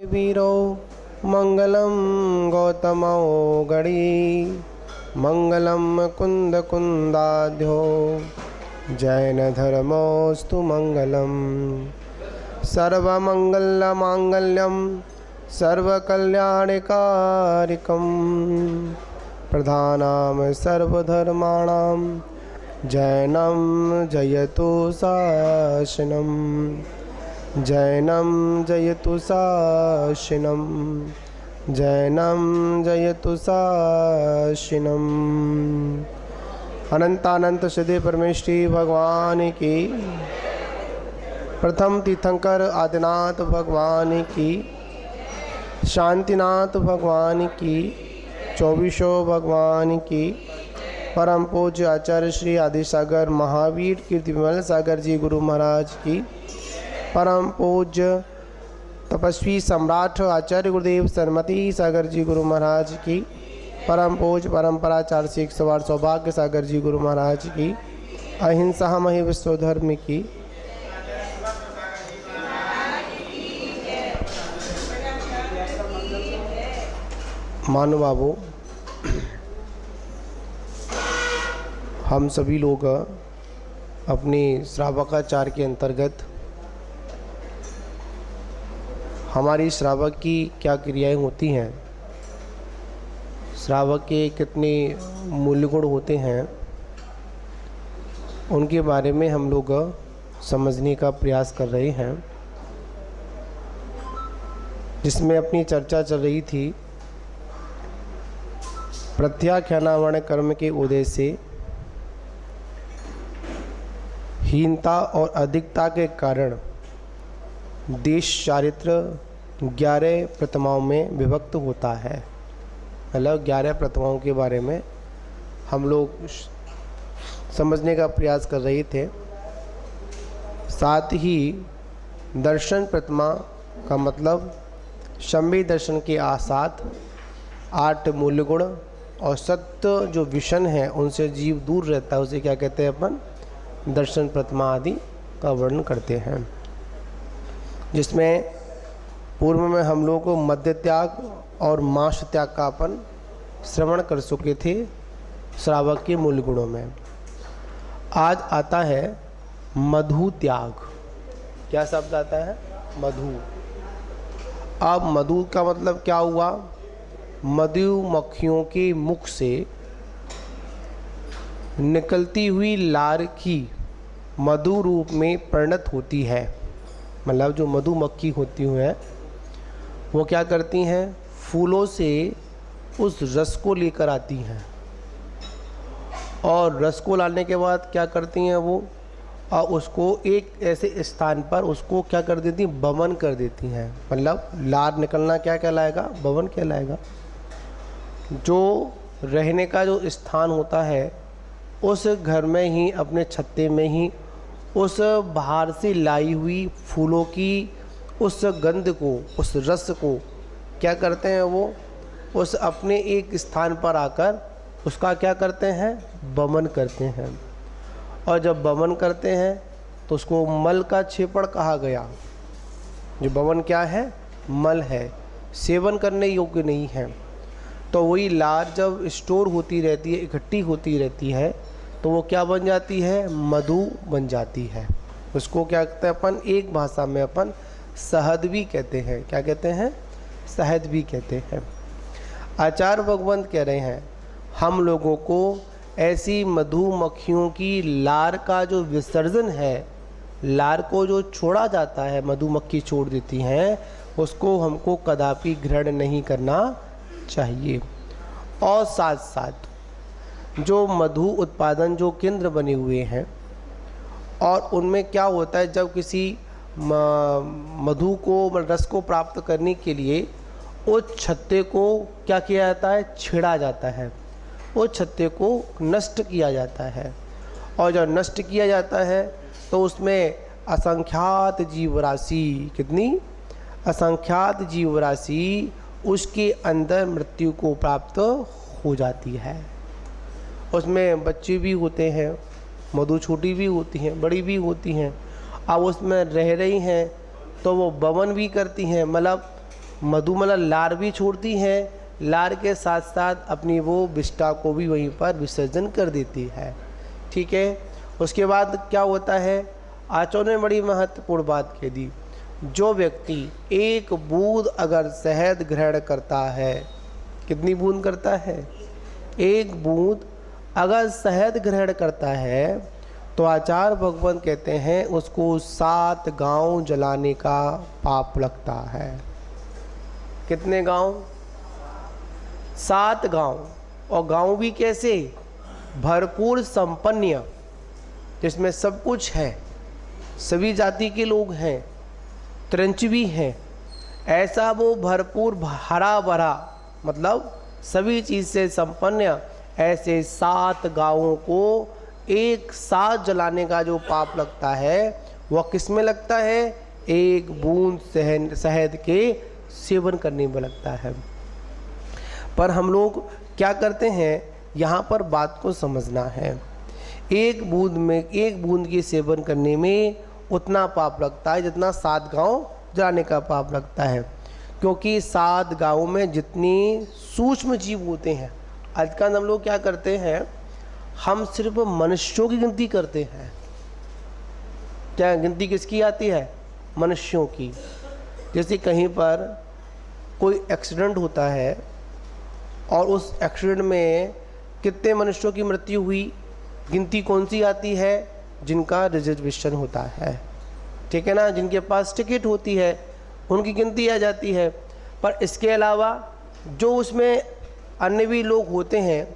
वीरो मंगलम गौतमो गणी मंगलम कुंद कुंदाध्यो जैन धर्मोस्तु मंगलम सर्वमंगल मांगल्यम सर्वकल्याणकारिकम प्रधानाम सर्वधर्माणाम जैनम जयतु शासनम जैनम जयतु शासनम जैनम जयतु शासनम। अनंतानंत सदे परमेश्वरी भगवान की, प्रथम तीर्थंकर आदिनाथ भगवान की, शांतिनाथ भगवान की, चौबीसों भगवान की, परम पूज्य आचार्य श्री आदिसागर महावीर कीर्ति विमल सागर जी गुरु महाराज की, परम पूज्य तपस्वी सम्राट आचार्य गुरुदेव सरमती सागर जी गुरु महाराज की, परम पूज्य परंपराचार्य सिख सवार सौभाग्य सागर जी गुरु महाराज की, अहिंसा हम ही विश्व धर्म की। मानो बाबू, हम सभी लोग अपने श्रावकाचार के अंतर्गत हमारी श्रावक की क्या क्रियाएं होती हैं, श्रावक के कितने मूल्य गुण होते हैं, उनके बारे में हम लोग समझने का प्रयास कर रहे हैं। जिसमें अपनी चर्चा चल रही थी प्रत्याख्यानावर्ण कर्म के उदय से हीनता और अधिकता के कारण देश चारित्र 11 प्रतिमाओं में विभक्त होता है। मतलब 11 प्रतिमाओं के बारे में हम लोग समझने का प्रयास कर रहे थे। साथ ही दर्शन प्रतिमा का मतलब शम्भी दर्शन के साथ 8 मूल्य गुण और सत्य जो विषण है उनसे जीव दूर रहता है, उसे क्या कहते हैं अपन दर्शन प्रतिमा आदि का वर्णन करते हैं। जिसमें पूर्व में हम लोगों को मध्य त्याग और मांस त्याग का अपन श्रवण कर चुके थे श्रावक के मूल गुणों में। आज आता है मधु त्याग। क्या शब्द आता है? मधु। अब मधु का मतलब क्या हुआ? मधुमक्खियों के मुख से निकलती हुई लार की मधु रूप में परिणत होती है। मतलब जो मधुमक्खी होती हैं वो क्या करती हैं, फूलों से उस रस को लेकर आती हैं और रस को लाने के बाद क्या करती हैं वो, और उसको एक ऐसे स्थान पर उसको क्या कर देती हैं, बमन कर देती हैं। मतलब लार निकलना क्या कहलाएगा? बमन कहलाएगा। जो रहने का जो स्थान होता है उस घर में ही, अपने छत्ते में ही उस बाहर से लाई हुई फूलों की उस गंध को, उस रस को क्या करते हैं वो, उस अपने एक स्थान पर आकर उसका क्या करते हैं, बमन करते हैं। और जब बमन करते हैं तो उसको मल का क्षेपण कहा गया। जो बमन क्या है? मल है, सेवन करने योग्य नहीं है। तो वही लार जब स्टोर होती रहती है, इकट्ठी होती रहती है, तो वो क्या बन जाती है? मधु बन जाती है। उसको क्या कहते हैं अपन, एक भाषा में अपन शहद भी कहते हैं। क्या कहते हैं? शहद भी कहते हैं। आचार्य भगवंत कह रहे हैं हम लोगों को ऐसी मधुमक्खियों की लार का जो विसर्जन है, लार को जो छोड़ा जाता है, मधुमक्खी छोड़ देती हैं, उसको हमको कदापि ग्रहण नहीं करना चाहिए। और साथ साथ जो मधु उत्पादन जो केंद्र बने हुए हैं और उनमें क्या होता है, जब किसी मधु को, रस को प्राप्त करने के लिए उस छत्ते को क्या किया जाता है? छेड़ा जाता है। उस छत्ते को नष्ट किया जाता है और जब नष्ट किया जाता है तो उसमें असंख्यात जीव राशि, कितनी असंख्यात जीव राशि उसके अंदर मृत्यु को प्राप्त हो जाती है। उसमें बच्चे भी होते हैं, मधु छोटी भी होती हैं, बड़ी भी होती हैं। अब उसमें रह रही हैं तो वो बमन भी करती हैं, मतलब मधु मतलब लार भी छोड़ती हैं, लार के साथ साथ अपनी वो विष्ठा को भी वहीं पर विसर्जन कर देती है। ठीक है, उसके बाद क्या होता है, आचार्य ने बड़ी महत्वपूर्ण बात कह दी, जो व्यक्ति एक बूंद अगर शहद ग्रहण करता है, कितनी बूंद करता है, एक बूंद अगर शहद ग्रहण करता है तो आचार्य भगवान कहते हैं उसको 7 गांव जलाने का पाप लगता है। कितने गांव, 7 गांव, और गांव भी कैसे, भरपूर संपन्न, जिसमें सब कुछ है, सभी जाति के लोग हैं, त्रंच भी हैं, ऐसा वो भरपूर हरा भरा मतलब सभी चीज़ से संपन्न ऐसे 7 गांवों को एक साथ जलाने का जो पाप लगता है वह किस में लगता है, एक बूंद शहद के सेवन करने में लगता है। पर हम लोग क्या करते हैं, यहाँ पर बात को समझना है, एक बूंद के सेवन करने में उतना पाप लगता है जितना 7 गांव जलाने का पाप लगता है, क्योंकि 7 गांवों में जितनी सूक्ष्म जीव होते हैं। आजकल हम लोग क्या करते हैं, हम सिर्फ मनुष्यों की गिनती करते हैं। क्या गिनती किसकी आती है, मनुष्यों की। जैसे कहीं पर कोई एक्सीडेंट होता है और उस एक्सीडेंट में कितने मनुष्यों की मृत्यु हुई, गिनती कौन सी आती है, जिनका रिजर्वेशन होता है, ठीक है ना, जिनके पास टिकट होती है उनकी गिनती आ जाती है। पर इसके अलावा जो उसमें अन्य भी लोग होते हैं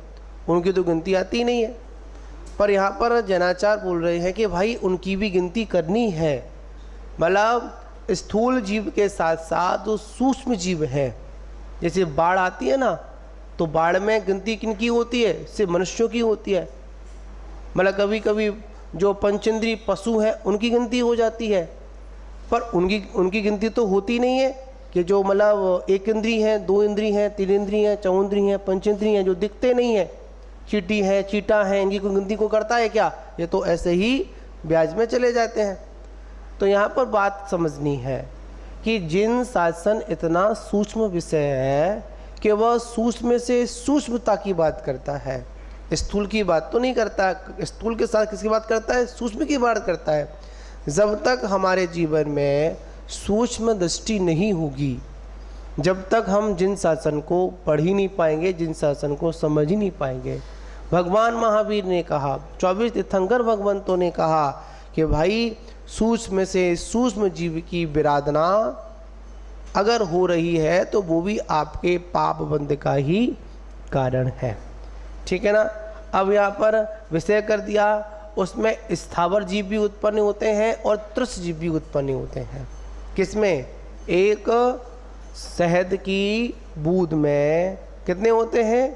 उनकी तो गिनती आती नहीं है। पर यहाँ पर जैनाचार बोल रहे हैं कि भाई उनकी भी गिनती करनी है, मतलब स्थूल जीव के साथ साथ जो सूक्ष्म जीव हैं। जैसे बाढ़ आती है ना, तो बाढ़ में गिनती किनकी होती है, सिर्फ मनुष्यों की होती है। मतलब कभी कभी जो पंचेंद्रीय पशु हैं उनकी गिनती हो जाती है, पर उनकी गिनती तो होती नहीं है कि जो मतलब 1 इंद्री हैं, 2 इंद्री हैं, 3 इंद्री हैं, 4 इंद्री हैं, 5 इंद्री हैं, जो दिखते नहीं हैं, चींटी है, चीटा है, इनकी कोई गिनती को करता है क्या, ये तो ऐसे ही ब्याज में चले जाते हैं। तो यहाँ पर बात समझनी है कि जिन शासन इतना सूक्ष्म विषय है कि वह सूक्ष्म से सूक्ष्मता की बात करता है, स्थूल की बात तो नहीं करता। स्थूल के साथ किसकी बात करता है, सूक्ष्म की बात करता है। जब तक हमारे जीवन में सूक्ष्म दृष्टि नहीं होगी, जब तक हम जिन शासन को पढ़ ही नहीं पाएंगे, जिन शासन को समझ ही नहीं पाएंगे। भगवान महावीर ने कहा, 24 तीर्थंकर भगवंतों ने कहा कि भाई सूक्ष्म से सूक्ष्म जीव की विराधना अगर हो रही है तो वो भी आपके पाप बंध का ही कारण है, ठीक है ना। अब यहाँ पर विषय कर दिया, उसमें स्थावर जीव भी उत्पन्न होते हैं और तृष जीव भी उत्पन्न होते हैं। किसमें, एक शहद की बूंद में कितने होते हैं,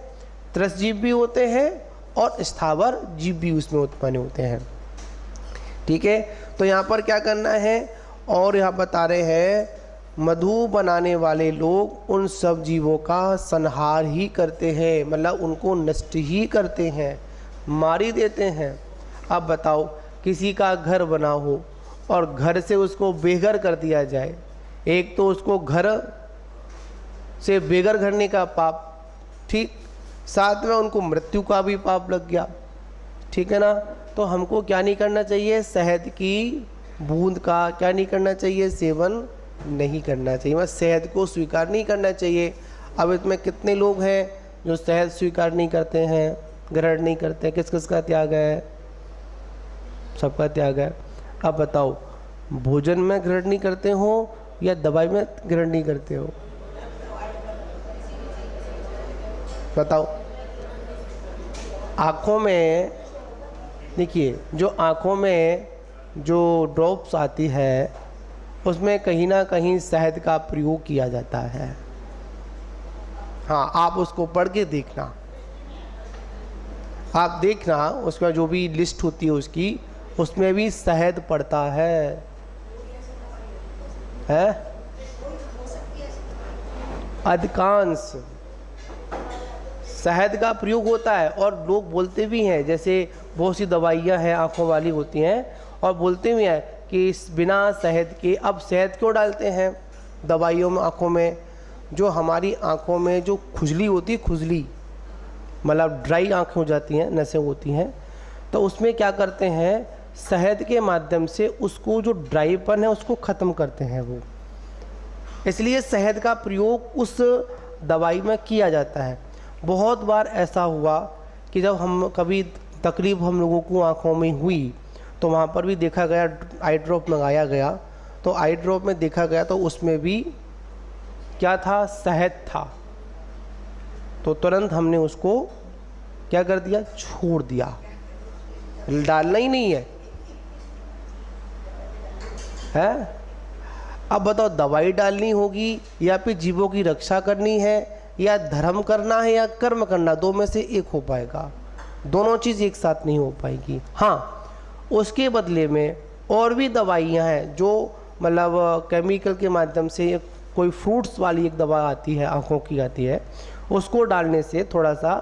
तृष जीव भी होते हैं और स्थावर जीव भी उसमें उत्पन्न होते हैं, ठीक है। तो यहाँ पर क्या करना है, और यहाँ बता रहे हैं मधु बनाने वाले लोग उन सब जीवों का संहार ही करते हैं, मतलब उनको नष्ट ही करते हैं, मार ही देते हैं। अब बताओ, किसी का घर बना हो और घर से उसको बेघर कर दिया जाए, एक तो उसको घर से बेघर करने का पाप, ठीक, साथ में उनको मृत्यु का भी पाप लग गया, ठीक है ना। तो हमको क्या नहीं करना चाहिए, शहद की बूंद का क्या नहीं करना चाहिए, सेवन नहीं करना चाहिए, मतलब शहद को स्वीकार नहीं करना चाहिए। अब इसमें कितने लोग हैं जो शहद स्वीकार नहीं करते हैं, ग्रहण नहीं करते हैं, किस किस का त्याग है, सबका त्याग है। अब बताओ, भोजन में ग्रहण नहीं करते हो या दवाई में ग्रहण नहीं करते हो, बताओ। आँखों में देखिए, जो आँखों में जो ड्रॉप्स आती है उसमें कहीं ना कहीं शहद का प्रयोग किया जाता है। हाँ, आप उसको पढ़ के देखना, आप देखना उसमें जो भी लिस्ट होती है उसकी, उसमें भी शहद पड़ता है। अधिकांश शहद का प्रयोग होता है और लोग बोलते भी हैं, जैसे बहुत सी दवाइयाँ हैं आँखों वाली होती हैं और बोलते भी हैं कि बिना शहद के, अब शहद क्यों डालते हैं दवाइयों में आँखों में, जो हमारी आँखों में जो खुजली होती है, खुजली मतलब ड्राई आँखें हो जाती हैं, नसें होती हैं, तो उसमें क्या करते हैं, शहद के माध्यम से उसको जो ड्राईपन है उसको ख़त्म करते हैं वो। इसलिए शहद का प्रयोग उस दवाई में किया जाता है। बहुत बार ऐसा हुआ कि जब हम कभी तकलीफ हम लोगों को आँखों में हुई तो वहाँ पर भी देखा गया, आई ड्रॉप मंगाया गया, तो आई ड्रॉप में देखा गया तो उसमें भी क्या था, शहद था। तो तुरंत हमने उसको क्या कर दिया, छोड़ दिया, डालना ही नहीं है। अब बताओ, दवाई डालनी होगी या फिर जीवों की रक्षा करनी है, या धर्म करना है या कर्म करना, दो में से एक हो पाएगा, दोनों चीज़ एक साथ नहीं हो पाएगी। हाँ, उसके बदले में और भी दवाइयाँ हैं जो मतलब केमिकल के माध्यम से, कोई फ्रूट्स वाली एक दवा आती है, आँखों की आती है, उसको डालने से थोड़ा सा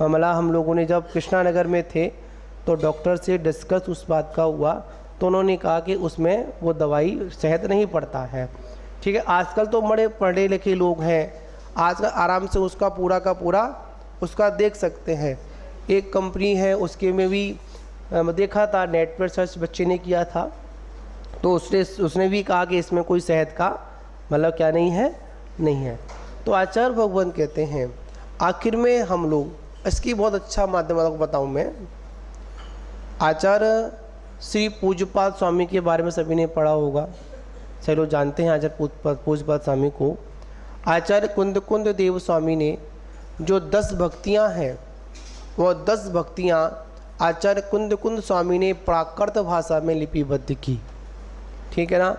मतलब हम लोगों ने जब कृष्णानगर में थे तो डॉक्टर से डिस्कस उस बात का हुआ, तो उन्होंने कहा कि उसमें वो दवाई शहद नहीं पड़ता है। ठीक है, आजकल तो बड़े पढ़े लिखे लोग हैं, आजकल आराम से उसका पूरा का पूरा उसका देख सकते हैं। एक कंपनी है उसके में भी देखा था, नेट पर सर्च बच्चे ने किया था, तो उसने भी कहा कि इसमें कोई शहद का मतलब क्या नहीं है। तो आचार्य भगवान कहते हैं आखिर में हम लोग, इसकी बहुत अच्छा माध्यम आपको बताऊँ मैं, आचार्य श्री पूज्यपाद स्वामी के बारे में सभी ने पढ़ा होगा, सभी लोग जानते हैं आचार्य पूज्यपाद स्वामी को। आचार्य कुंद देव स्वामी ने जो 10 भक्तियाँ हैं, वो 10 भक्तियाँ आचार्य कुंद स्वामी ने प्राकृत भाषा में लिपिबद्ध की। ठीक है ना,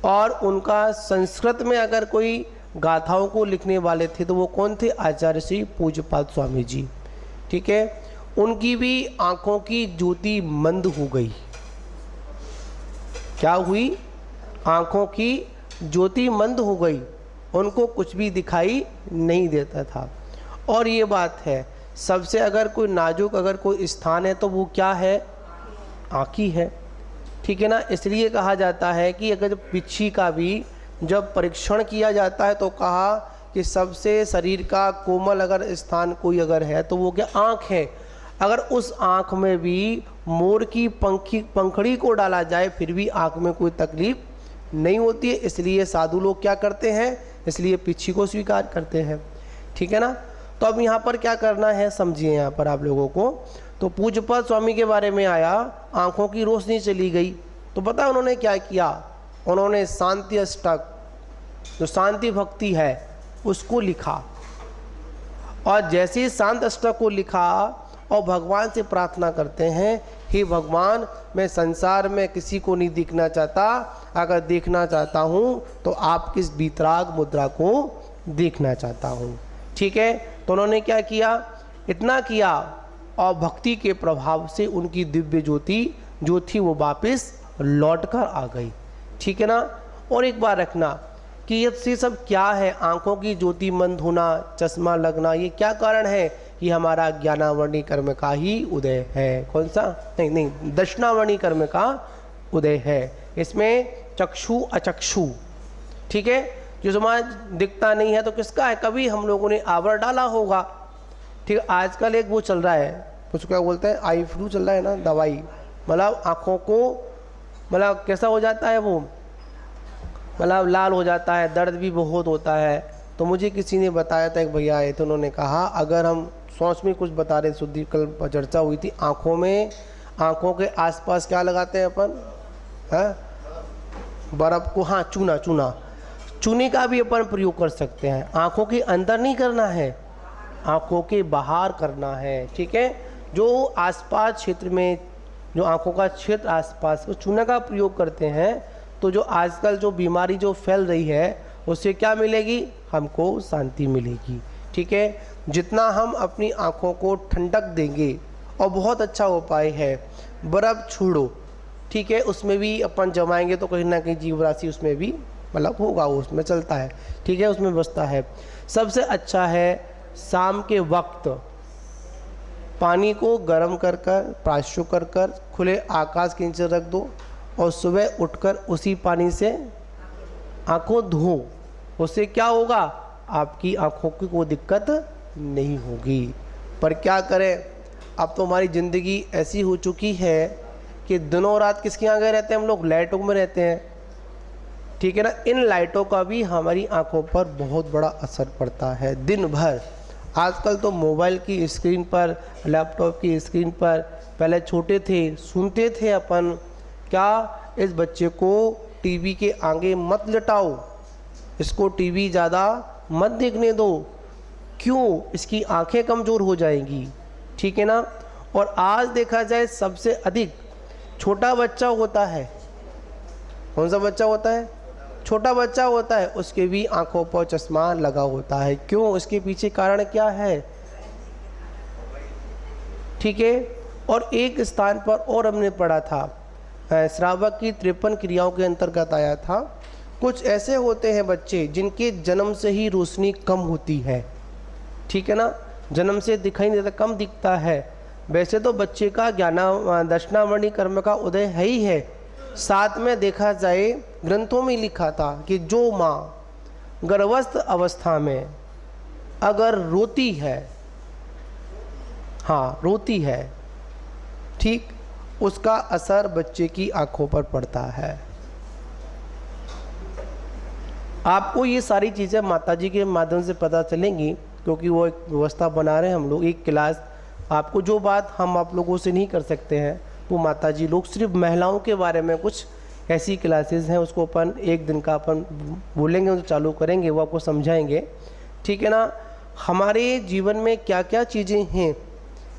और उनका संस्कृत में अगर कोई गाथाओं को लिखने वाले थे तो वो कौन थे, आचार्य श्री पूज्यपाद स्वामी जी। ठीक है, उनकी भी आँखों की ज्योति मंद हो गई। क्या हुई, आँखों की ज्योति मंद हो गई, उनको कुछ भी दिखाई नहीं देता था। और ये बात है, सबसे अगर कोई नाजुक अगर कोई स्थान है तो वो क्या है, आँख ही है। ठीक है ना, इसलिए कहा जाता है कि अगर बिच्छी का भी जब परीक्षण किया जाता है तो कहा कि सबसे शरीर का कोमल अगर स्थान कोई अगर है तो वो क्या, आँख है। अगर उस आँख में भी मोर की पंखड़ी को डाला जाए फिर भी आँख में कोई तकलीफ नहीं होती है। इसलिए साधु लोग क्या करते हैं, इसलिए बिच्छी को स्वीकार करते हैं। ठीक है ना, तो अब यहाँ पर क्या करना है समझिए यहाँ पर आप लोगों को। तो पूज्यपाद स्वामी के बारे में आया, आँखों की रोशनी चली गई, तो पता उन्होंने क्या किया, उन्होंने शांति अष्टक जो शांति भक्ति है उसको लिखा, और जैसे ही शांत अष्टक को लिखा और भगवान से प्रार्थना करते हैं, हे भगवान मैं संसार में किसी को नहीं दिखना चाहता, अगर देखना चाहता हूँ तो आप किस वीतराग मुद्रा को देखना चाहता हूँ। ठीक है, तो उन्होंने क्या किया, इतना किया और भक्ति के प्रभाव से उनकी दिव्य ज्योति जो थी वो वापस लौट कर आ गई। ठीक है ना, और एक बार रखना कि ये सब क्या है, आँखों की ज्योति मंद होना, चश्मा लगना, ये क्या कारण है, कि हमारा ज्ञानावर्णी कर्म का ही उदय है। कौन सा, नहीं दक्षिणावर्णी कर्म का उदय है। इसमें चक्षु अचक्षु, ठीक है, जो समाज दिखता नहीं है तो किसका है, कभी हम लोगों ने आवरण डाला होगा। ठीक है, आजकल एक वो चल रहा है, उसको क्या बोलते हैं, आई फ्लू चल रहा है ना, दवाई, मतलब आँखों को मतलब कैसा हो जाता है वो, मतलब लाल हो जाता है, दर्द भी बहुत होता है। तो मुझे किसी ने बताया था, एक भैया आए थे, उन्होंने कहा अगर हम सोच में कुछ बता रहे, शुद्धि कल चर्चा हुई थी, आँखों में, आँखों के आसपास क्या लगाते हैं अपन, है बर्फ़ को, हाँ चूने का भी अपन प्रयोग कर सकते हैं। आँखों के अंदर नहीं करना है, आँखों के बाहर करना है। ठीक है, जो आसपास क्षेत्र में, जो आँखों का क्षेत्र आसपास चूने का प्रयोग करते हैं, तो जो आजकल जो बीमारी जो फैल रही है उससे क्या मिलेगी, हमको शांति मिलेगी। ठीक है, जितना हम अपनी आँखों को ठंडक देंगे, और बहुत अच्छा उपाय है, बर्फ़ छोड़ो। ठीक है, उसमें भी अपन जमाएंगे तो कहीं ना कहीं जीव राशि उसमें भी मतलब होगा, उसमें चलता है। ठीक है, उसमें बसता है। सबसे अच्छा है शाम के वक्त पानी को गर्म कर कर, प्राशु कर कर खुले आकाश के नीचे रख दो, और सुबह उठकर उसी पानी से आँखों धो। उससे क्या होगा, आपकी आँखों की कोई दिक्कत नहीं होगी। पर क्या करें, अब तो हमारी ज़िंदगी ऐसी हो चुकी है कि दिनों रात किसके आगे रहते हैं हम लोग, लाइटों में रहते हैं, ठीक है ना। इन लाइटों का भी हमारी आंखों पर बहुत बड़ा असर पड़ता है दिन भर। आजकल तो मोबाइल की स्क्रीन पर, लैपटॉप की स्क्रीन पर, पहले छोटे थे सुनते थे अपन क्या, इस बच्चे को टीवी के आगे मत लटाओ, इसको टीवी ज़्यादा मत देखने दो, क्यों, इसकी आंखें कमज़ोर हो जाएंगी, ठीक है ना। और आज देखा जाए सबसे अधिक छोटा बच्चा होता है, कौन सा बच्चा होता है, छोटा बच्चा होता है, उसके भी आंखों पर चश्मा लगा होता है। क्यों, उसके पीछे कारण क्या है, ठीक है। और एक स्थान पर और हमने पढ़ा था, श्रावक की 53 क्रियाओं के अंतर्गत आया था, कुछ ऐसे होते हैं बच्चे जिनके जन्म से ही रोशनी कम होती है, ठीक है ना, जन्म से दिखाई नहीं देता, कम दिखता है। वैसे तो बच्चे का दर्शनावणी कर्म का उदय है ही है, साथ में देखा जाए ग्रंथों में लिखा था कि जो माँ गर्भस्थ अवस्था में अगर रोती है, हाँ रोती है, ठीक, उसका असर बच्चे की आंखों पर पड़ता है। आपको ये सारी चीज़ें माताजी के माध्यम से पता चलेंगी, क्योंकि वो एक व्यवस्था बना रहे हैं हम लोग, एक क्लास। आपको जो बात हम आप लोगों से नहीं कर सकते हैं वो माताजी लोग, सिर्फ महिलाओं के बारे में कुछ ऐसी क्लासेस हैं, उसको अपन एक दिन का अपन बोलेंगे, तो चालू करेंगे, वो आपको समझाएंगे, ठीक है ना। हमारे जीवन में क्या क्या चीज़ें हैं,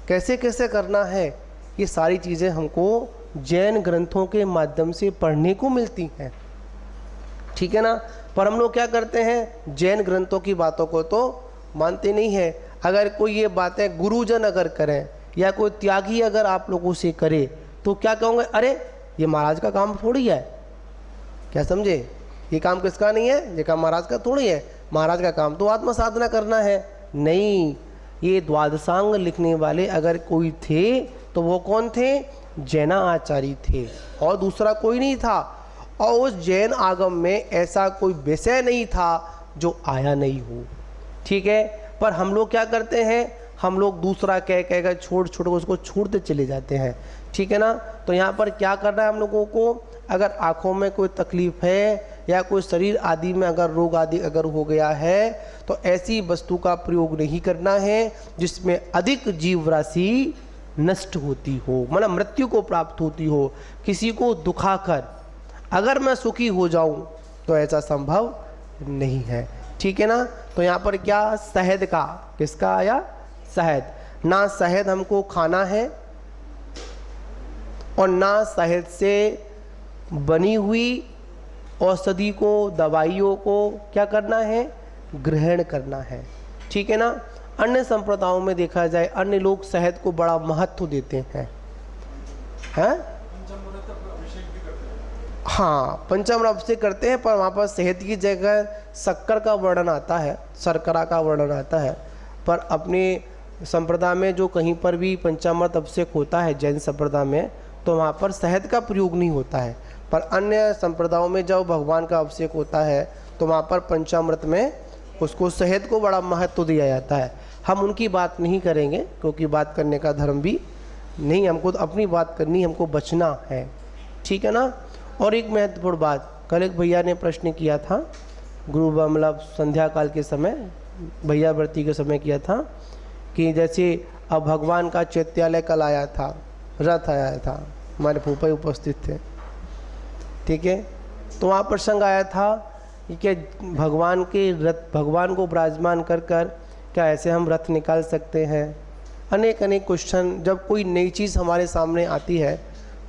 कैसे कैसे करना है, ये सारी चीज़ें हमको जैन ग्रंथों के माध्यम से पढ़ने को मिलती हैं, ठीक है ना। पर हम लोग क्या करते हैं, जैन ग्रंथों की बातों को तो मानते नहीं है। अगर कोई ये बातें गुरुजन अगर करें या कोई त्यागी अगर आप लोगों से करे तो क्या कहोगे, अरे ये महाराज का काम थोड़ी है, क्या समझे, ये काम किसका नहीं है, ये काम महाराज का थोड़ी है, महाराज का काम तो आत्म साधना करना है। नहीं, ये द्वादशांग लिखने वाले अगर कोई थे तो वो कौन थे, जैना आचार्य थे, और दूसरा कोई नहीं था। और उस जैन आगम में ऐसा कोई विषय नहीं था जो आया नहीं हो, ठीक है। पर हम लोग क्या करते हैं, हम लोग दूसरा कह कर छोड़ छोड़ उसको छोड़ते चले जाते हैं, ठीक है ना। तो यहाँ पर क्या करना है हम लोगों को, अगर आँखों में कोई तकलीफ़ है या कोई शरीर आदि में अगर रोग आदि अगर हो गया है तो ऐसी वस्तु का प्रयोग नहीं करना है जिसमें अधिक जीव राशि नष्ट होती हो, मतलब मृत्यु को प्राप्त होती हो। किसी को दुखाकर अगर मैं सुखी हो जाऊं तो ऐसा संभव नहीं है, ठीक है ना। तो यहाँ पर क्या, शहद का, किसका आया, शहद, ना शहद हमको खाना है और ना शहद से बनी हुई औषधि को, दवाइयों को क्या करना है, ग्रहण करना है, ठीक है ना। अन्य संप्रदायों में देखा जाए अन्य लोग शहद को बड़ा महत्व देते हैं, हाँ पंचामृत अभिषेक करते हैं, पर वहाँ पर शहद की जगह शक्कर का वर्णन आता है, शर्करा का वर्णन आता है। पर अपने संप्रदाय में जो कहीं पर भी पंचामृत अभिषेक होता है जैन संप्रदाय में, तो वहाँ पर शहद का प्रयोग नहीं होता है। पर अन्य संप्रदायों में जब भगवान का अभिषेक होता है तो वहाँ पर पंचामृत में उसको शहद को बड़ा महत्व दिया जाता है। हम उनकी बात नहीं करेंगे क्योंकि बात करने का धर्म भी नहीं, हमको तो अपनी बात करनी, हमको बचना है, ठीक है ना। और एक महत्वपूर्ण बात, कल एक भैया ने प्रश्न किया था, गुरु मतलब संध्या काल के समय, भैया व्रती के समय किया था कि जैसे अब भगवान का चैत्यालय कल आया था, रथ आया था, हमारे फूफा उपस्थित थे, ठीक है। तो वहाँ प्रसंग आया था कि क्या भगवान के रथ, भगवान को विराजमान कर कर क्या ऐसे हम रथ निकाल सकते हैं। अनेक अनेक क्वेश्चन, जब कोई नई चीज़ हमारे सामने आती है,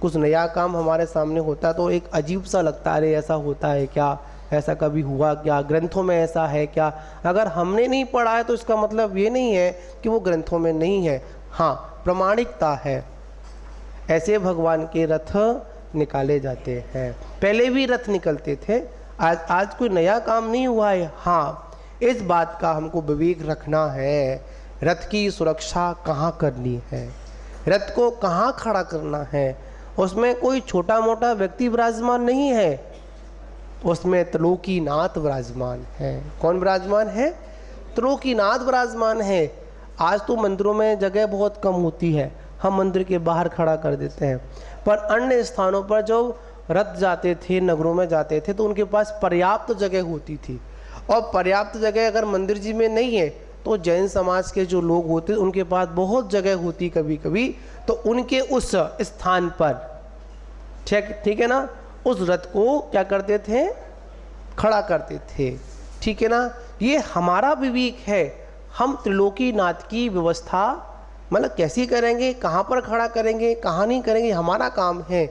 कुछ नया काम हमारे सामने होता है तो एक अजीब सा लगता है, अरे ऐसा होता है क्या, ऐसा कभी हुआ क्या, ग्रंथों में ऐसा है क्या। अगर हमने नहीं पढ़ा है तो इसका मतलब ये नहीं है कि वो ग्रंथों में नहीं है, हाँ प्रामाणिकता है। ऐसे भगवान के रथ निकाले जाते हैं, पहले भी रथ निकलते थे, आज कोई नया काम नहीं हुआ है। हाँ, इस बात का हमको विवेक रखना है, रथ की सुरक्षा कहाँ करनी है, रथ को कहाँ खड़ा करना है। उसमें कोई छोटा मोटा व्यक्ति विराजमान नहीं है, उसमें त्रिलोकीनाथ विराजमान है। कौन विराजमान है, त्रिलोकीनाथ विराजमान है। आज तो मंदिरों में जगह बहुत कम होती है, हम मंदिर के बाहर खड़ा कर देते हैं, पर अन्य स्थानों पर जो रथ जाते थे, नगरों में जाते थे, तो उनके पास पर्याप्त जगह होती थी। और पर्याप्त जगह अगर मंदिर जी में नहीं है तो जैन समाज के जो लोग होते उनके पास बहुत जगह होती कभी कभी, तो उनके उस स्थान पर ठीक है ना, उस रथ को क्या करते थे, खड़ा करते थे। ठीक है ना, ये हमारा विवेक है। हम त्रिलोकीनाथ की व्यवस्था मतलब कैसी करेंगे, कहाँ पर खड़ा करेंगे, कहाँ नहीं करेंगे, हमारा काम है।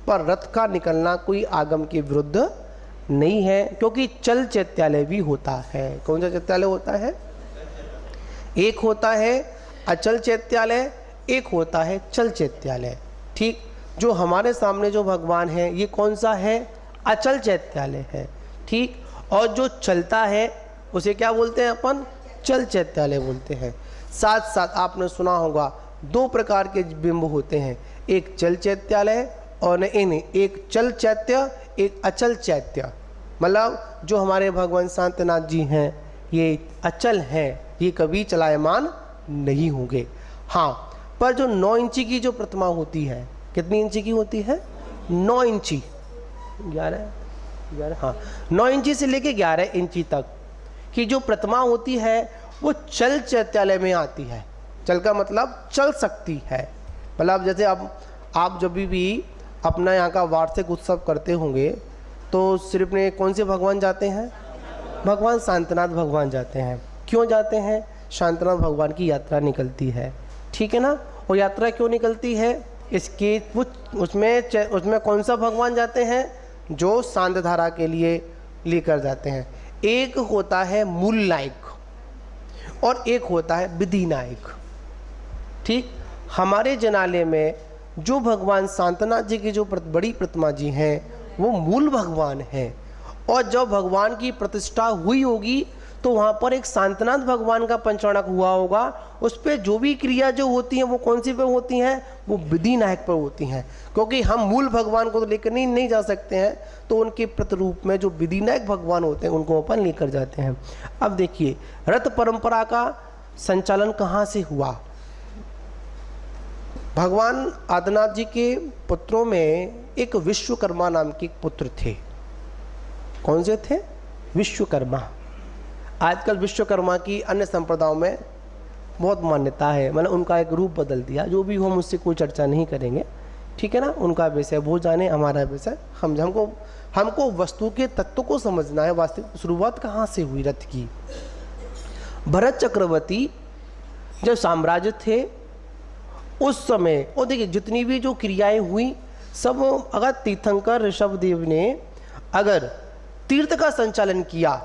पर रथ का निकलना कोई आगम के विरुद्ध नहीं है, क्योंकि चल चैत्यालय भी होता है। कौन सा चैत्यालय होता है? एक होता है अचल चैत्यालय, एक होता है चल चैत्यालय। ठीक, जो हमारे सामने जो भगवान है ये कौन सा है? अचल चैत्यालय है। ठीक, और जो चलता है उसे क्या बोलते हैं अपन? चल चैत्यालय बोलते हैं। साथ साथ आपने सुना होगा दो प्रकार के बिंब होते हैं, एक चल चैत्यालय और एक चल चैत्य, एक अचल चैत्य। मतलब जो हमारे भगवान शांतनाथ जी हैं ये अचल हैं, ये कभी चलायमान नहीं होंगे। हाँ, पर जो 9 इंची की जो प्रतिमा होती है, कितनी इंची की होती है? 9 इंची, 11 हाँ, 9 इंची से लेके 11 इंची तक की जो प्रतिमा होती है वो चल चैत्यालय में आती है। चल का मतलब चल सकती है। मतलब जैसे अब आप जब भी अपना यहाँ का वार्षिक उत्सव करते होंगे तो सिर्फ ने कौन से भगवान जाते हैं? भगवान शांतनाथ भगवान जाते हैं। क्यों जाते हैं? शांतनाथ भगवान की यात्रा निकलती है। ठीक है ना, और यात्रा क्यों निकलती है? इसके उसमें कौन सा भगवान जाते हैं? जो सांध धारा के लिए लेकर जाते हैं। एक होता है मूल नायक और एक होता है विधि नायक। ठीक, हमारे जनालय में जो भगवान शांतनाथ जी की जो बड़ी प्रतिमा जी हैं वो मूल भगवान हैं, और जब भगवान की प्रतिष्ठा हुई होगी तो वहाँ पर एक शांतनाथ भगवान का पंचाणक हुआ होगा। उस पर जो भी क्रिया जो होती हैं वो कौन सी पे होती हैं? वो विधि नायक पर होती हैं, क्योंकि हम मूल भगवान को तो लेकर नहीं जा सकते हैं, तो उनके प्रतिरूप में जो विधि नायक भगवान होते हैं उनको अपन लेकर जाते हैं। अब देखिए रथ परंपरा का संचालन कहाँ से हुआ? भगवान आदिनाथ जी के पुत्रों में एक विश्वकर्मा नाम के पुत्र थे। कौन से थे? विश्वकर्मा। आजकल विश्वकर्मा की अन्य संप्रदायों में बहुत मान्यता है, मतलब उनका एक रूप बदल दिया। जो भी हो, मुझसे कोई चर्चा नहीं करेंगे, ठीक है ना। उनका विषय वो जाने, हमारा विषय हमको वस्तु के तत्व को समझना है। वास्तविक शुरुआत कहाँ से हुई रथ की? भरत चक्रवर्ती जब साम्राज्य थे उस समय, और देखिए जितनी भी जो क्रियाएं हुई सब, अगर तीर्थंकर ऋषभदेव ने अगर तीर्थ का संचालन किया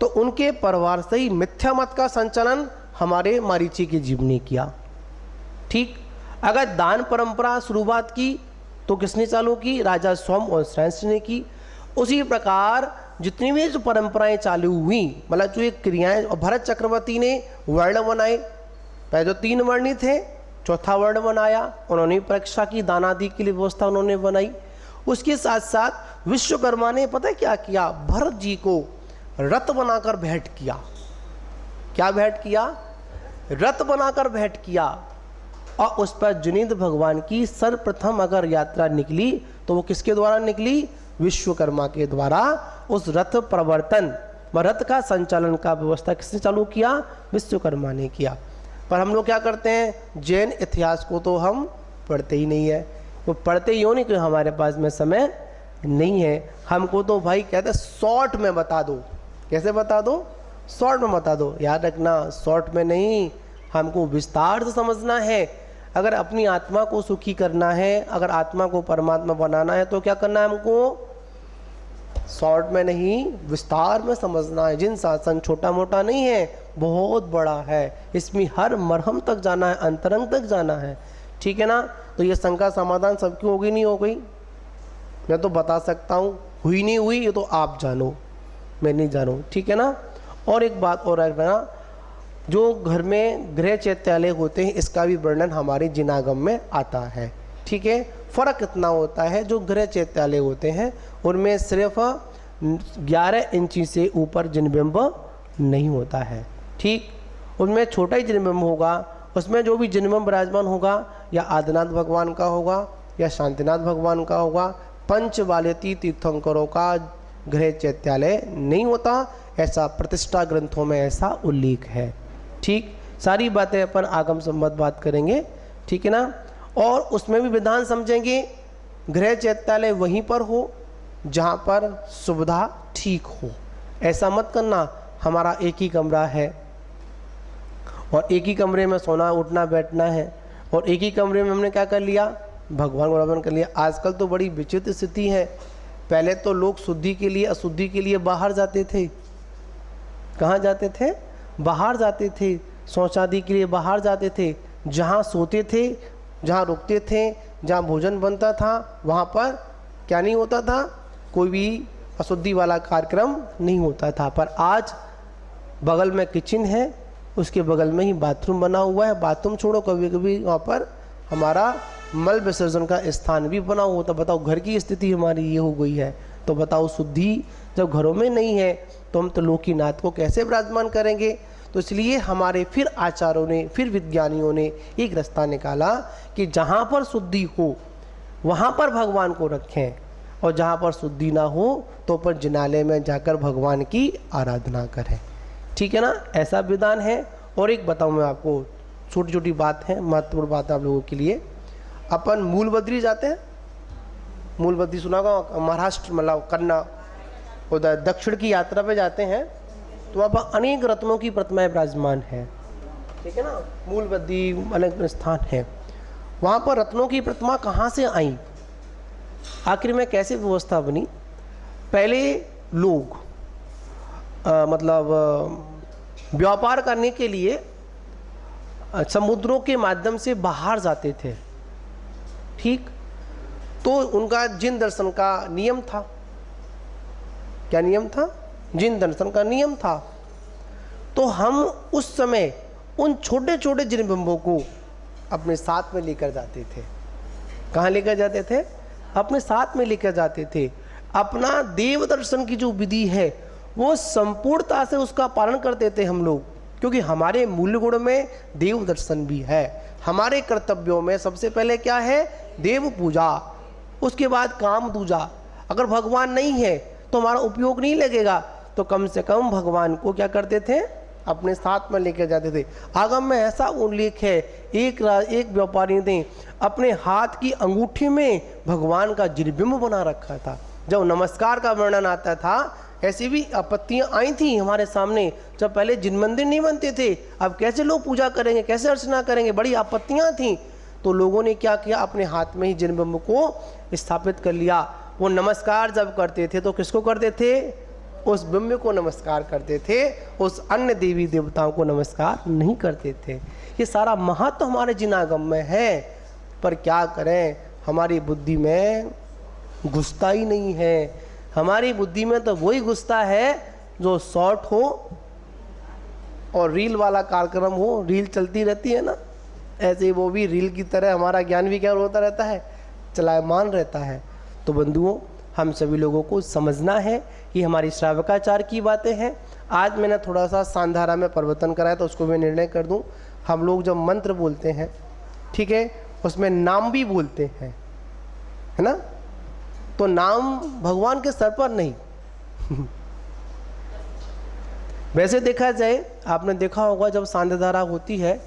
तो उनके परिवार से ही मिथ्या मत का संचालन हमारे मारीची के जीव ने किया। ठीक, अगर दान परंपरा शुरुआत की तो किसने चालू की? राजा सोम और श्रेष्ठ ने की। उसी प्रकार जितनी भी जो परंपराएं चालू हुई, मतलब जो ये क्रियाएं, और भरत चक्रवर्ती ने वर्ण बनाए। पहले जो 3 वर्णी थे, चौथा वर्ण बनाया, उन्होंने परीक्षा की, दान आदि के लिए व्यवस्था उन्होंने बनाई। उसके साथ साथ विश्वकर्मा ने पता है क्या किया? भरत जी को रथ बनाकर भेंट किया। क्या भेंट किया? रथ बनाकर भेंट किया। और उस पर जुनीद भगवान की सर्वप्रथम अगर यात्रा निकली तो वो किसके द्वारा निकली? विश्वकर्मा के द्वारा। उस रथ प्रवर्तन, रथ का संचालन का व्यवस्था किसने चालू किया? विश्वकर्मा ने किया। पर हम लोग क्या करते हैं? जैन इतिहास को तो हम पढ़ते ही नहीं है। तो पढ़ते यूँ नहीं कि हमारे पास में समय नहीं है। हमको तो भाई कहते शॉर्ट में बता दो। कैसे बता दो? शॉर्ट में बता दो। याद रखना, शॉर्ट में नहीं, हमको विस्तार से समझना है। अगर अपनी आत्मा को सुखी करना है, अगर आत्मा को परमात्मा बनाना है तो क्या करना है हमको? शॉर्ट में नहीं, विस्तार में समझना है। जिन शासन छोटा मोटा नहीं है, बहुत बड़ा है। इसमें हर मरहम तक जाना है, अंतरंग तक जाना है। ठीक है ना। तो ये शंका समाधान सबकी होगी नहीं हो गई? मैं तो बता सकता हूँ, हुई नहीं हुई ये तो आप जानो, मैं नहीं जानूँ। ठीक है ना। और एक बात और रखना, जो घर में गृह चैत्यालय होते हैं इसका भी वर्णन हमारे जिनागम में आता है। ठीक है। फ़र्क इतना होता है, जो गृह चैत्यालय होते हैं उनमें सिर्फ 11 इंची से ऊपर जिनबिंब नहीं होता है। ठीक, उनमें छोटा ही जन्मबिंब होगा, उसमें जो भी जन्मबिंब विराजमान होगा या आदिनाथ भगवान का होगा या शांतिनाथ भगवान का होगा, पंचवालयती तीर्थंकरों का गृह चैत्यालय नहीं होता, ऐसा प्रतिष्ठा ग्रंथों में ऐसा उल्लेख है। ठीक, सारी बातें अपन आगम संबंध बात करेंगे, ठीक है ना। और उसमें भी विधान समझेंगे, गृह चैत्यालय वहीं पर हो जहाँ पर सुविधा ठीक हो। ऐसा मत करना हमारा एक ही कमरा है और एक ही कमरे में सोना उठना बैठना है और एक ही कमरे में हमने क्या कर लिया, भगवान को अर्पण कर लिया। आजकल तो बड़ी विचित्र स्थिति है। पहले तो लोग शुद्धि के लिए अशुद्धि के लिए बाहर जाते थे। कहाँ जाते थे? बाहर जाते थे। शौचादि के लिए बाहर जाते थे। जहाँ सोते थे, जहाँ रुकते थे, जहाँ भोजन बनता था, वहाँ पर क्या नहीं होता था, कोई भी अशुद्धि वाला कार्यक्रम नहीं होता था। पर आज बगल में किचन है, उसके बगल में ही बाथरूम बना हुआ है। बाथरूम छोड़ो, कभी कभी वहाँ पर हमारा मल विसर्जन का स्थान भी बना हुआ था। बताओ, घर की स्थिति हमारी ये हो गई है। तो बताओ, शुद्धि जब घरों में नहीं है तो हम तो लोकीनाथ को कैसे विराजमान करेंगे। तो इसलिए हमारे फिर आचार्यों ने, फिर विज्ञानियों ने एक रास्ता निकाला कि जहाँ पर शुद्धि हो वहाँ पर भगवान को रखें और जहाँ पर शुद्धि ना हो तो पर जिनालय में जाकर भगवान की आराधना करें। ठीक है ना, ऐसा विधान है। और एक बताऊँ मैं आपको, छोटी छोटी बात है, महत्वपूर्ण बात है आप लोगों के लिए। अपन मूलबद्री जाते हैं, मूलबद्री सुना होगा, महाराष्ट्र मतलब करना उधर दक्षिण की यात्रा पे जाते हैं तो वहाँ पर अनेक रत्नों की प्रतिमाएं विराजमान है। ठीक है ना, मूलबद्री अनेक स्थान है। वहाँ पर रत्नों की प्रतिमा कहाँ से आई, आखिर में कैसे व्यवस्था बनी? पहले लोग मतलब व्यापार करने के लिए समुद्रों के माध्यम से बाहर जाते थे। ठीक, तो उनका जिन दर्शन का नियम था। क्या नियम था? जिन दर्शन का नियम था। तो हम उस समय उन छोटे छोटे जिन बिंबों को अपने साथ में लेकर जाते थे। कहाँ लेकर जाते थे? अपने साथ में लेकर जाते थे। अपना देव दर्शन की जो विधि है वो संपूर्णता से उसका पालन करते थे हम लोग, क्योंकि हमारे मूल गुण में देव दर्शन भी है। हमारे कर्तव्यों में सबसे पहले क्या है? देव पूजा, उसके बाद काम दूजा। अगर भगवान नहीं है तो हमारा उपयोग नहीं लगेगा, तो कम से कम भगवान को क्या करते थे? अपने साथ में लेकर जाते थे। आगम में ऐसा उल्लेख है, एक व्यापारी ने अपने हाथ की अंगूठी में भगवान का जिनबिंब बना रखा था। जब नमस्कार का वर्णन आता था, ऐसी भी आपत्तियां आई थी हमारे सामने। जब पहले जिन मंदिर नहीं बनते थे, अब कैसे लोग पूजा करेंगे, कैसे अर्चना करेंगे, बड़ी आपत्तियां थी। तो लोगों ने क्या किया, अपने हाथ में ही जिनबिंब को स्थापित कर लिया। वो नमस्कार जब करते थे तो किसको करते थे? उस बिंब को नमस्कार करते थे, उस अन्य देवी देवताओं को नमस्कार नहीं करते थे। ये सारा महत्व हमारे जिनागम में है, पर क्या करें, हमारी बुद्धि में घुसता ही नहीं है। हमारी बुद्धि में तो वही घुसता है जो शॉर्ट हो और रील वाला कार्यक्रम हो। रील चलती रहती है ना, ऐसे वो भी रील की तरह हमारा ज्ञान भी क्या होता रहता है? चलायमान रहता है। तो बंधुओं, हम सभी लोगों को समझना है, ये हमारी श्रावकाचार की बातें हैं। आज मैंने थोड़ा सा सांधारा में परिवर्तन कराया तो उसको मैं निर्णय कर दूं। हम लोग जब मंत्र बोलते हैं, ठीक है, उसमें नाम भी बोलते हैं, है ना, तो नाम भगवान के सर पर नहीं। वैसे देखा जाए, आपने देखा होगा जब सांध्यधारा होती है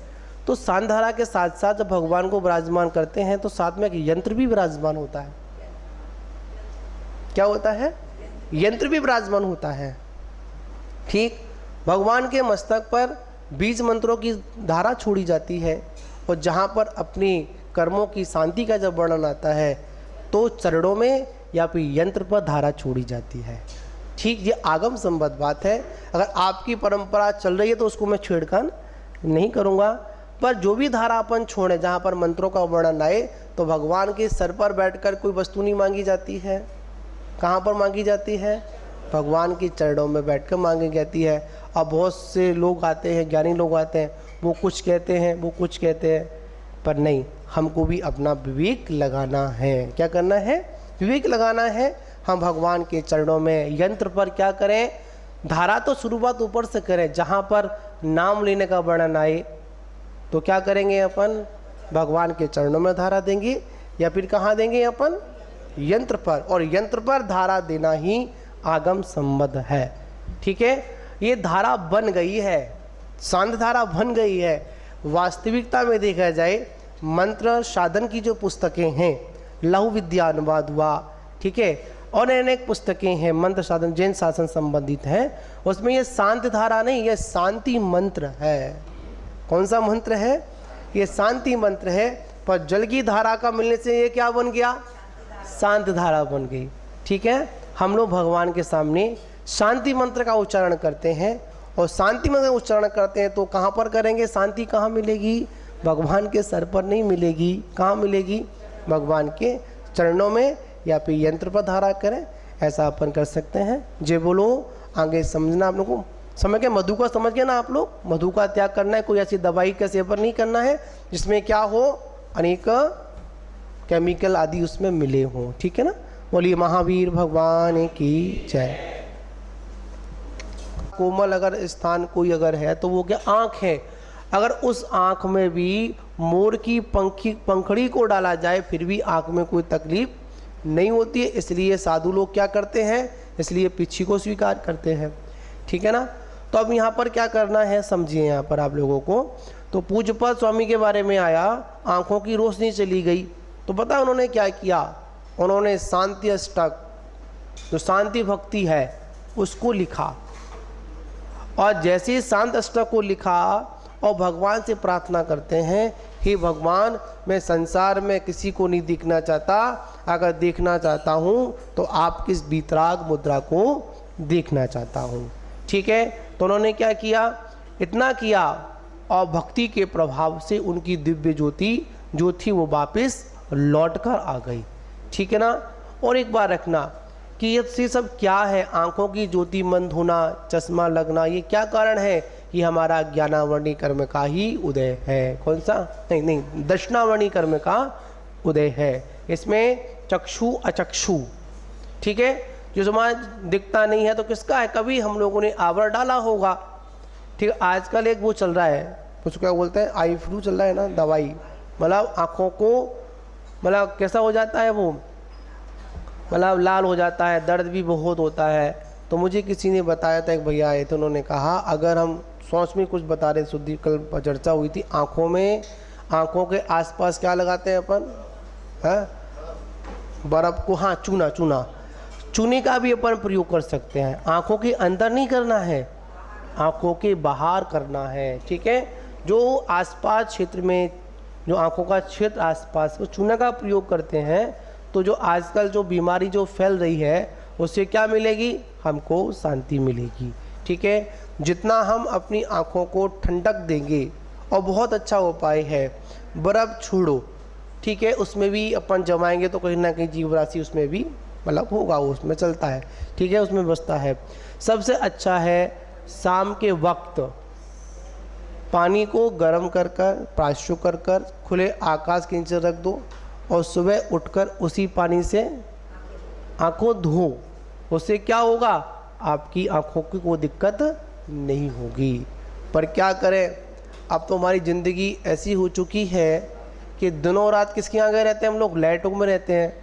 तो सांध्यधारा के साथ साथ जब भगवान को विराजमान करते हैं तो साथ में एक यंत्र भी विराजमान होता है। क्या होता है? यंत्र भी विराजमान होता है। ठीक, भगवान के मस्तक पर बीज मंत्रों की धारा छोड़ी जाती है और जहाँ पर अपनी कर्मों की शांति का जब वर्णन आता है तो चरणों में या फिर यंत्र पर धारा छोड़ी जाती है। ठीक, ये आगम संबद्ध बात है। अगर आपकी परंपरा चल रही है तो उसको मैं छेड़खानी नहीं करूँगा, पर जो भी धारा अपन छोड़े जहाँ पर मंत्रों का वर्णन आए तो भगवान के सर पर बैठकर कोई वस्तु नहीं मांगी जाती है। कहाँ पर मांगी जाती है? भगवान के चरणों में बैठकर मांगी जाती है। अब बहुत से लोग आते हैं, ज्ञानी लोग आते हैं, वो कुछ कहते हैं, वो कुछ कहते हैं, पर नहीं, हमको भी अपना विवेक लगाना है। क्या करना है? विवेक लगाना है। हम भगवान के चरणों में यंत्र पर क्या करें? धारा तो शुरुआत ऊपर से करें, जहाँ पर नाम लेने का वर्णन आए तो क्या करेंगे अपन, भगवान के चरणों में धारा देंगे, या फिर कहाँ देंगे अपन, यंत्र पर। और यंत्र पर धारा देना ही आगम संबद्ध है। ठीक है, ये धारा बन गई है, शांत धारा बन गई है। वास्तविकता में देखा जाए मंत्र साधन की जो पुस्तकें हैं, लघु विद्या अनुवाद हुआ, ठीक है, और अनेक पुस्तकें हैं मंत्र साधन जैन शासन संबंधित हैं, उसमें ये शांत धारा नहीं, ये शांति मंत्र है। कौन सा मंत्र है, ये शांति मंत्र है। पर जल की धारा का मिलने से ये क्या बन गया, शांत धारा बन गई। ठीक है, हम लोग भगवान के सामने शांति मंत्र का उच्चारण करते हैं, और शांति मंत्र का उच्चारण करते हैं तो कहाँ पर करेंगे, शांति कहाँ मिलेगी, भगवान के सर पर नहीं मिलेगी, कहाँ मिलेगी, भगवान के चरणों में, या फिर यंत्र पर धारा करें, ऐसा अपन कर सकते हैं। जे बोलो आगे समझना, आप लोगों को समझ के, मधु का समझ गए ना आप लोग, मधु का त्याग करना है, कोई ऐसी दवाई का सेवन नहीं करना है जिसमें क्या हो, अनेक केमिकल आदि उसमें मिले हों। ठीक है ना, बोलिए महावीर भगवान की जय। कोमल अगर स्थान कोई अगर है तो वो क्या, आँख है। अगर उस आँख में भी मोर की पंखड़ी को डाला जाए फिर भी आँख में कोई तकलीफ नहीं होती है, इसलिए साधु लोग क्या करते हैं, इसलिए पिछी को स्वीकार करते हैं। ठीक है ना, तो अब यहाँ पर क्या करना है समझिए, यहाँ पर आप लोगों को तो पूज्यपाद स्वामी के बारे में आया, आँखों की रोशनी चली गई, तो पता उन्होंने क्या किया, उन्होंने शांति अष्टक जो शांति भक्ति है उसको लिखा, और जैसे ही शांत अष्टक को लिखा और भगवान से प्रार्थना करते हैं, हे भगवान मैं संसार में किसी को नहीं देखना चाहता, अगर देखना चाहता हूँ तो आपकी इस वितराग मुद्रा को देखना चाहता हूँ। ठीक है, तो उन्होंने क्या किया, इतना किया, और भक्ति के प्रभाव से उनकी दिव्य ज्योति जो थी वो वापस लौट कर आ गई। ठीक है ना, और एक बार रखना कि ये सब क्या है, आँखों की ज्योति मंद होना, चश्मा लगना, ये क्या कारण है, कि हमारा ज्ञानावर्णी कर्म का ही उदय है। कौन सा, नहीं दर्शनावर्णी कर्म का उदय है। इसमें चक्षु अचक्षु, ठीक है, जो समाज दिखता नहीं है तो किसका है, कभी हम लोगों ने आवरण डाला होगा। ठीक है, आजकल एक वो चल रहा है, उसको क्या बोलते हैं, आई फ्लू चल रहा है ना, दवाई, मतलब आँखों को मतलब कैसा हो जाता है वो, मतलब लाल हो जाता है, दर्द भी बहुत होता है। तो मुझे किसी ने बताया था, एक भैया आए थे, उन्होंने कहा अगर हम सोच में कुछ बता रहे, शुद्धि कल चर्चा हुई थी, आँखों में, आँखों के आसपास क्या लगाते हैं अपन, है बर्फ़ को, हाँ चूना, चूने का भी अपन प्रयोग कर सकते हैं। आँखों के अंदर नहीं करना है, आँखों के बाहर करना है। ठीक है, जो आसपास क्षेत्र में, जो आँखों का क्षेत्र आसपास, वो चूना का प्रयोग करते हैं, तो जो आजकल जो बीमारी जो फैल रही है उससे क्या मिलेगी, हमको शांति मिलेगी। ठीक है, जितना हम अपनी आँखों को ठंडक देंगे, और बहुत अच्छा उपाय है बर्फ़ छोड़ो, ठीक है, उसमें भी अपन जमाएंगे तो कहीं ना कहीं जीव राशि उसमें भी मतलब होगा, वो उसमें चलता है। ठीक है, उसमें बसता है। सबसे अच्छा है शाम के वक्त पानी को गर्म कर प्राशु कर खुले आकाश के नीचे रख दो, और सुबह उठकर उसी पानी से आँखों धो, उससे क्या होगा, आपकी आँखों की कोई दिक्कत नहीं होगी। पर क्या करें, अब तो हमारी ज़िंदगी ऐसी हो चुकी है कि दिनों रात किसके आगे रहते हैं हम लोग, लाइटों में रहते हैं।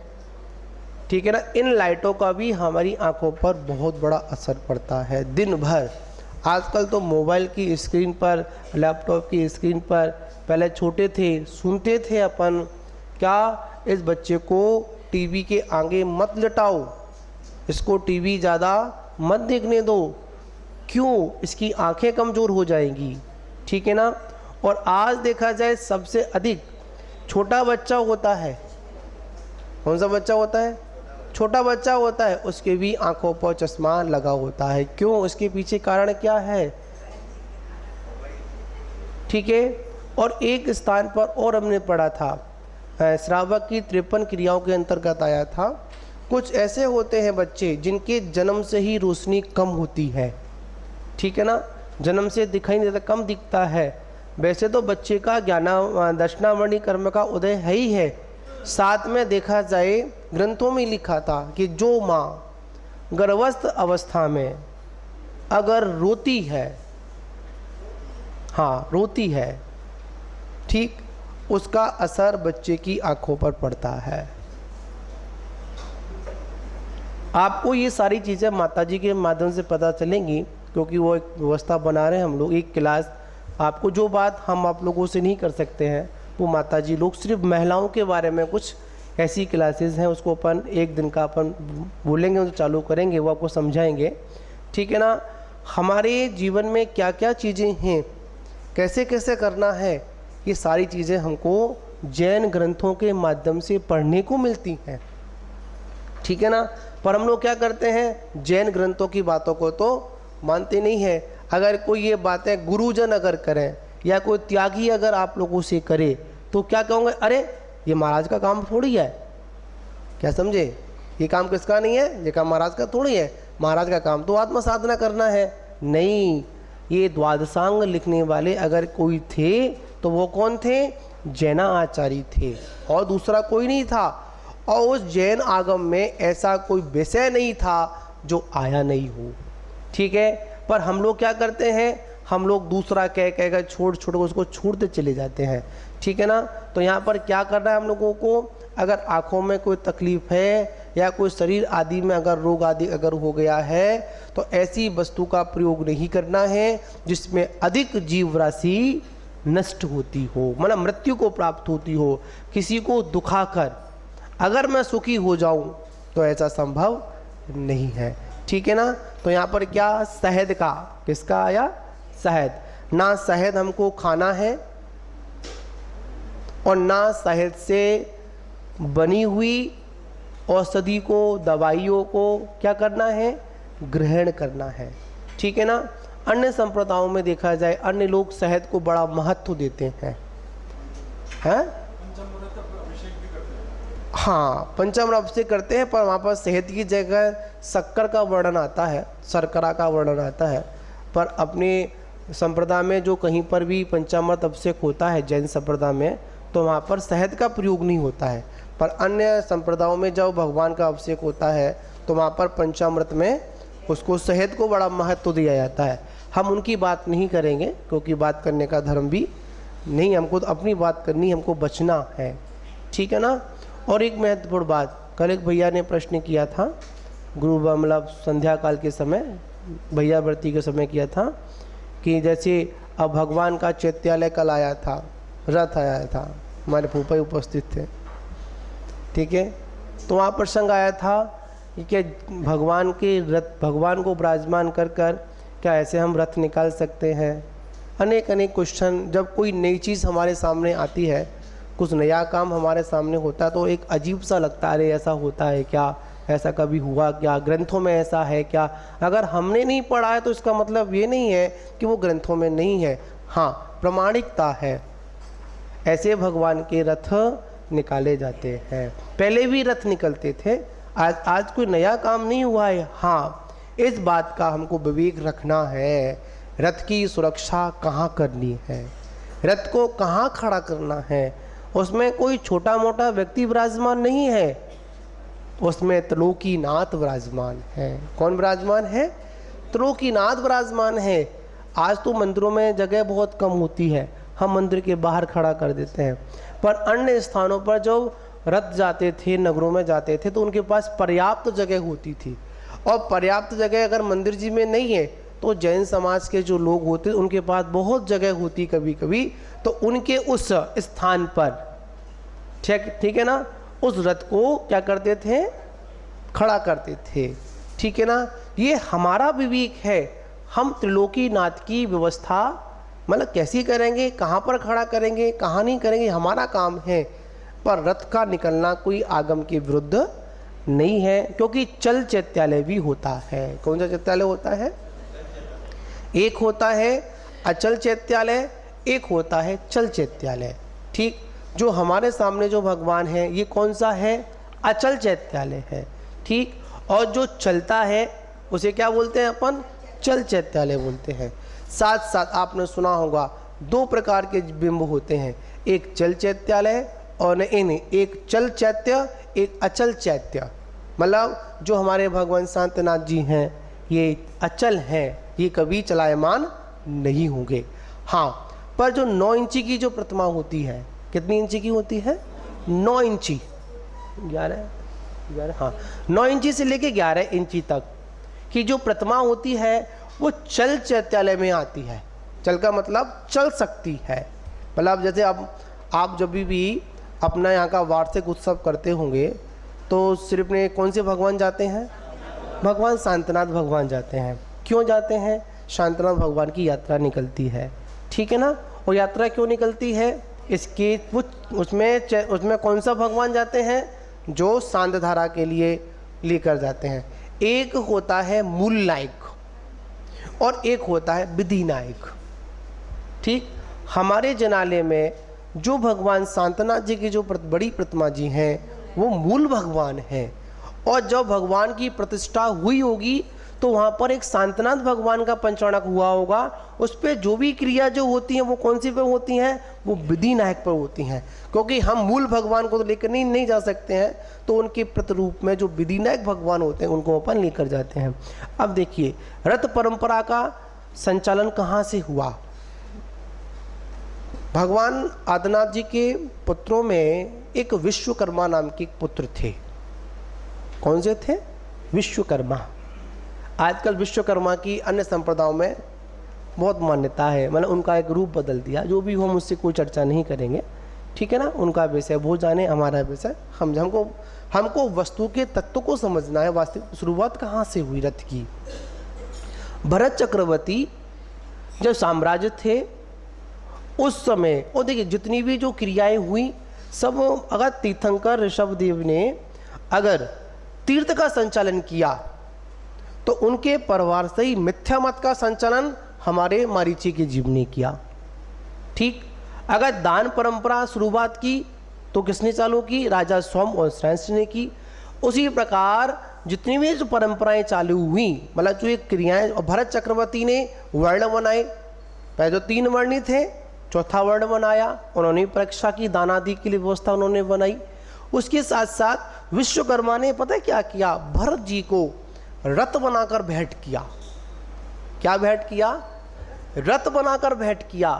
ठीक है ना, इन लाइटों का भी हमारी आंखों पर बहुत बड़ा असर पड़ता है दिन भर। आजकल तो मोबाइल की स्क्रीन पर, लैपटॉप की स्क्रीन पर, पहले छोटे थे सुनते थे अपन, क्या इस बच्चे को टीवी के आगे मत लटाओ, इसको टीवी ज़्यादा मत देखने दो, क्यों, इसकी आंखें कमज़ोर हो जाएंगी। ठीक है ना, और आज देखा जाए सबसे अधिक छोटा बच्चा होता है, कौन सा बच्चा होता है, छोटा बच्चा होता है, उसके भी आंखों पर चश्मा लगा होता है। क्यों, उसके पीछे कारण क्या है। ठीक है, और एक स्थान पर और हमने पढ़ा था, श्रावक की 53 क्रियाओं के अंतर्गत आया था, कुछ ऐसे होते हैं बच्चे जिनके जन्म से ही रोशनी कम होती है। ठीक है ना, जन्म से दिखाई नहीं देता, कम दिखता है। वैसे तो बच्चे का दर्शनावर्णी कर्म का उदय है ही है। साथ में देखा जाए ग्रंथों में लिखा था कि जो माँ गर्भस्थ अवस्था में अगर रोती है, हाँ रोती है, ठीक, उसका असर बच्चे की आंखों पर पड़ता है। आपको ये सारी चीज़ें माताजी के माध्यम से पता चलेंगी, क्योंकि वो एक व्यवस्था बना रहे हैं हम लोग, एक क्लास। आपको जो बात हम आप लोगों से नहीं कर सकते हैं वो माताजी लोग, सिर्फ महिलाओं के बारे में कुछ ऐसी क्लासेस हैं, उसको अपन एक दिन का अपन बोलेंगे, उसे चालू करेंगे, वो आपको समझाएंगे, ठीक है ना। हमारे जीवन में क्या क्या चीज़ें हैं, कैसे कैसे करना है, ये सारी चीज़ें हमको जैन ग्रंथों के माध्यम से पढ़ने को मिलती हैं, ठीक है ना। पर हम लोग क्या करते हैं, जैन ग्रंथों की बातों को तो मानते नहीं है। अगर कोई ये बातें गुरुजन अगर करें या कोई त्यागी अगर आप लोगों से करे तो क्या कहोगे, अरे ये महाराज का काम थोड़ी है, क्या समझे, ये काम किसका नहीं है, ये काम महाराज का थोड़ी है, महाराज का काम तो आत्म साधना करना है। नहीं, ये द्वादशांग लिखने वाले अगर कोई थे तो वो कौन थे, जैना आचार्य थे, और दूसरा कोई नहीं था। और उस जैन आगम में ऐसा कोई विषय नहीं था जो आया नहीं हो, ठीक है। पर हम लोग क्या करते हैं, हम लोग दूसरा कह कर छोड़ छोड़ उसको छूटते चले जाते हैं, ठीक है ना। तो यहाँ पर क्या करना है हम लोगों को, अगर आँखों में कोई तकलीफ है या कोई शरीर आदि में अगर रोग आदि अगर हो गया है तो ऐसी वस्तु का प्रयोग नहीं करना है जिसमें अधिक जीव राशि नष्ट होती हो, मतलब मृत्यु को प्राप्त होती हो। किसी को दुखाकर अगर मैं सुखी हो जाऊं तो ऐसा संभव नहीं है, ठीक है ना। तो यहाँ पर क्या, शहद का, किसका आया, शहद। ना शहद हमको खाना है और ना शहद से बनी हुई औषधि को, दवाइयों को क्या करना है, ग्रहण करना है, ठीक है ना। अन्य संप्रदायों में देखा जाए, अन्य लोग शहद को बड़ा महत्व देते हैं, हाँ पंचामृत अभिषेक करते हैं, पर वहाँ पर शहद की जगह शक्कर का वर्णन आता है, शर्करा का वर्णन आता है। पर अपने संप्रदाय में जो कहीं पर भी पंचामृत अभिषेक होता है जैन संप्रदाय में, तो वहाँ पर शहद का प्रयोग नहीं होता है। पर अन्य संप्रदायों में जब भगवान का अभिषेक होता है तो वहाँ पर पंचामृत में उसको शहद को बड़ा महत्व दिया जाता है। हम उनकी बात नहीं करेंगे क्योंकि बात करने का धर्म भी नहीं, हमको तो अपनी बात करनी, हमको बचना है, ठीक है ना। और एक महत्वपूर्ण बात, कल एक भैया ने प्रश्न किया था, गुरु मतलब संध्या काल के समय, भैया व्रती के समय किया था कि जैसे अब भगवान का चैत्यालय कल आया था, रथ आया था, हमारे फूफा उपस्थित थे, ठीक है। तो वहाँ प्रसंग आया था कि क्या भगवान के रथ, भगवान को विराजमान कर कर क्या ऐसे हम रथ निकाल सकते हैं। अनेक अनेक क्वेश्चन, जब कोई नई चीज़ हमारे सामने आती है, कुछ नया काम हमारे सामने होता है तो एक अजीब सा लगता है, अरे ऐसा होता है क्या, ऐसा कभी हुआ क्या, ग्रंथों में ऐसा है क्या। अगर हमने नहीं पढ़ा है तो इसका मतलब ये नहीं है कि वो ग्रंथों में नहीं है, हाँ प्रामाणिकता है। ऐसे भगवान के रथ निकाले जाते हैं, पहले भी रथ निकलते थे, आज कोई नया काम नहीं हुआ है। हाँ, इस बात का हमको विवेक रखना है, रथ की सुरक्षा कहाँ करनी है, रथ को कहाँ खड़ा करना है। उसमें कोई छोटा मोटा व्यक्ति विराजमान नहीं है, उसमें त्रिलोकीनाथ विराजमान है। कौन विराजमान है, त्रिलोकीनाथ विराजमान है। आज तो मंदिरों में जगह बहुत कम होती है, हम मंदिर के बाहर खड़ा कर देते हैं, पर अन्य स्थानों पर जो रथ जाते थे, नगरों में जाते थे, तो उनके पास पर्याप्त जगह होती थी। और पर्याप्त जगह अगर मंदिर जी में नहीं है तो जैन समाज के जो लोग होते उनके पास बहुत जगह होती कभी कभी, तो उनके उस स्थान पर ठीक है ना, उस रथ को क्या करते थे, खड़ा करते थे, ठीक है ना। ये हमारा विवेक है, हम त्रिलोकीनाथ की व्यवस्था मतलब कैसी करेंगे, कहाँ पर खड़ा करेंगे, कहाँ नहीं करेंगे, हमारा काम है। पर रथ का निकलना कोई आगम के विरुद्ध नहीं है, क्योंकि चल चैत्यालय भी होता है। कौन सा चैत्यालय होता है, एक होता है अचल चैत्यालय, एक होता है चल चैत्यालय, ठीक। जो हमारे सामने जो भगवान है ये कौन सा है, अचल चैत्यालय है, ठीक। और जो चलता है उसे क्या बोलते हैं अपन, चल चैत्यालय बोलते हैं। साथ साथ आपने सुना होगा दो प्रकार के बिंब होते हैं, एक चल चैत्यालय और एक चल चैत्य, एक अचल चैत्य। मतलब जो हमारे भगवान शांतनाथ जी हैं ये अचल हैं, ये कभी चलायमान नहीं होंगे। हाँ, पर जो 9 इंची की जो प्रतिमा होती है, कितनी इंची की होती है? 9 इंची, 11 हाँ, 9 इंची से लेके 11 इंची तक की जो प्रतिमा होती है वो चल चैत्यालय में आती है। चल का मतलब चल सकती है, मतलब जैसे आप जब भी अपना यहाँ का वार्षिक उत्सव करते होंगे तो सिर्फ ने कौन से भगवान जाते हैं? भगवान शांतनाथ भगवान जाते हैं। क्यों जाते हैं? शांतनाथ भगवान की यात्रा निकलती है, ठीक है ना। और यात्रा क्यों निकलती है? इसके उसमें कौन सा भगवान जाते हैं? जो शांत धारा के लिए लेकर जाते हैं। एक होता है मूल नायक और एक होता है विधि नायक, ठीक। हमारे जनालय में जो भगवान शांतनाथ जी की जो बड़ी प्रतिमा जी हैं वो मूल भगवान हैं, और जब भगवान की प्रतिष्ठा हुई होगी तो वहाँ पर एक शांतनाथ भगवान का पंचाणक हुआ होगा। उस पर जो भी क्रिया जो होती हैं वो कौन सी पे होती हैं? वो विधि नायक पर होती हैं, क्योंकि हम मूल भगवान को तो लेकर नहीं जा सकते हैं, तो उनके प्रतिरूप में जो विधि नायक भगवान होते हैं उनको अपन लेकर जाते हैं। अब देखिए, रथ परंपरा का संचालन कहाँ से हुआ? भगवान आदिनाथ जी के पुत्रों में एक विश्वकर्मा नाम के पुत्र थे। कौन से थे? विश्वकर्मा। आजकल विश्वकर्मा की अन्य संप्रदायों में बहुत मान्यता है, मतलब उनका एक रूप बदल दिया। जो भी हो, मुझसे कोई चर्चा नहीं करेंगे, ठीक है ना। उनका विषय वो जाने, हमारा विषय हमको वस्तु के तत्व को समझना है। वास्तविक शुरुआत कहाँ से हुई रथ की? भरत चक्रवर्ती जब साम्राज्य थे उस समय, और देखिए जितनी भी जो क्रियाएं हुई सब, अगर तीर्थंकर ऋषभदेव ने अगर तीर्थ का संचालन किया तो उनके परिवार से ही मिथ्या मत का संचालन हमारे मारीची के जीव ने किया, ठीक। अगर दान परंपरा शुरुआत की तो किसने चालू की? राजा सोम और श्रेष्ठ ने की। उसी प्रकार जितनी भी जो परंपराएं चालू हुई, मतलब जो ये क्रियाएं, और भरत चक्रवर्ती ने वर्ण बनाए। पहले जो 3 वर्णी थे, चौथा वर्ण बनाया उन्होंने। परीक्षा की दान आदि की व्यवस्था उन्होंने बनाई। उसके साथ साथ विश्वकर्मा ने पता है क्या किया? भरत जी को रथ बनाकर भेंट किया। क्या भेंट किया? रथ बनाकर भेंट किया।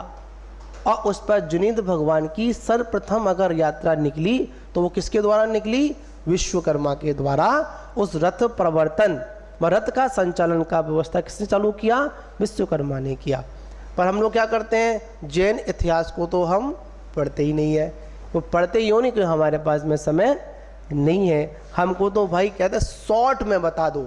और उस पर जुनीद भगवान की सर्वप्रथम अगर यात्रा निकली तो वो किसके द्वारा निकली? विश्वकर्मा के द्वारा। उस रथ प्रवर्तन, रथ का संचालन का व्यवस्था किसने चालू किया? विश्वकर्मा ने किया। पर हम लोग क्या करते हैं? जैन इतिहास को तो हम पढ़ते ही नहीं है। वो पढ़ते ही हो नहीं, क्योंकि हमारे पास में समय नहीं है। हमको तो भाई कहते शॉर्ट में बता दो।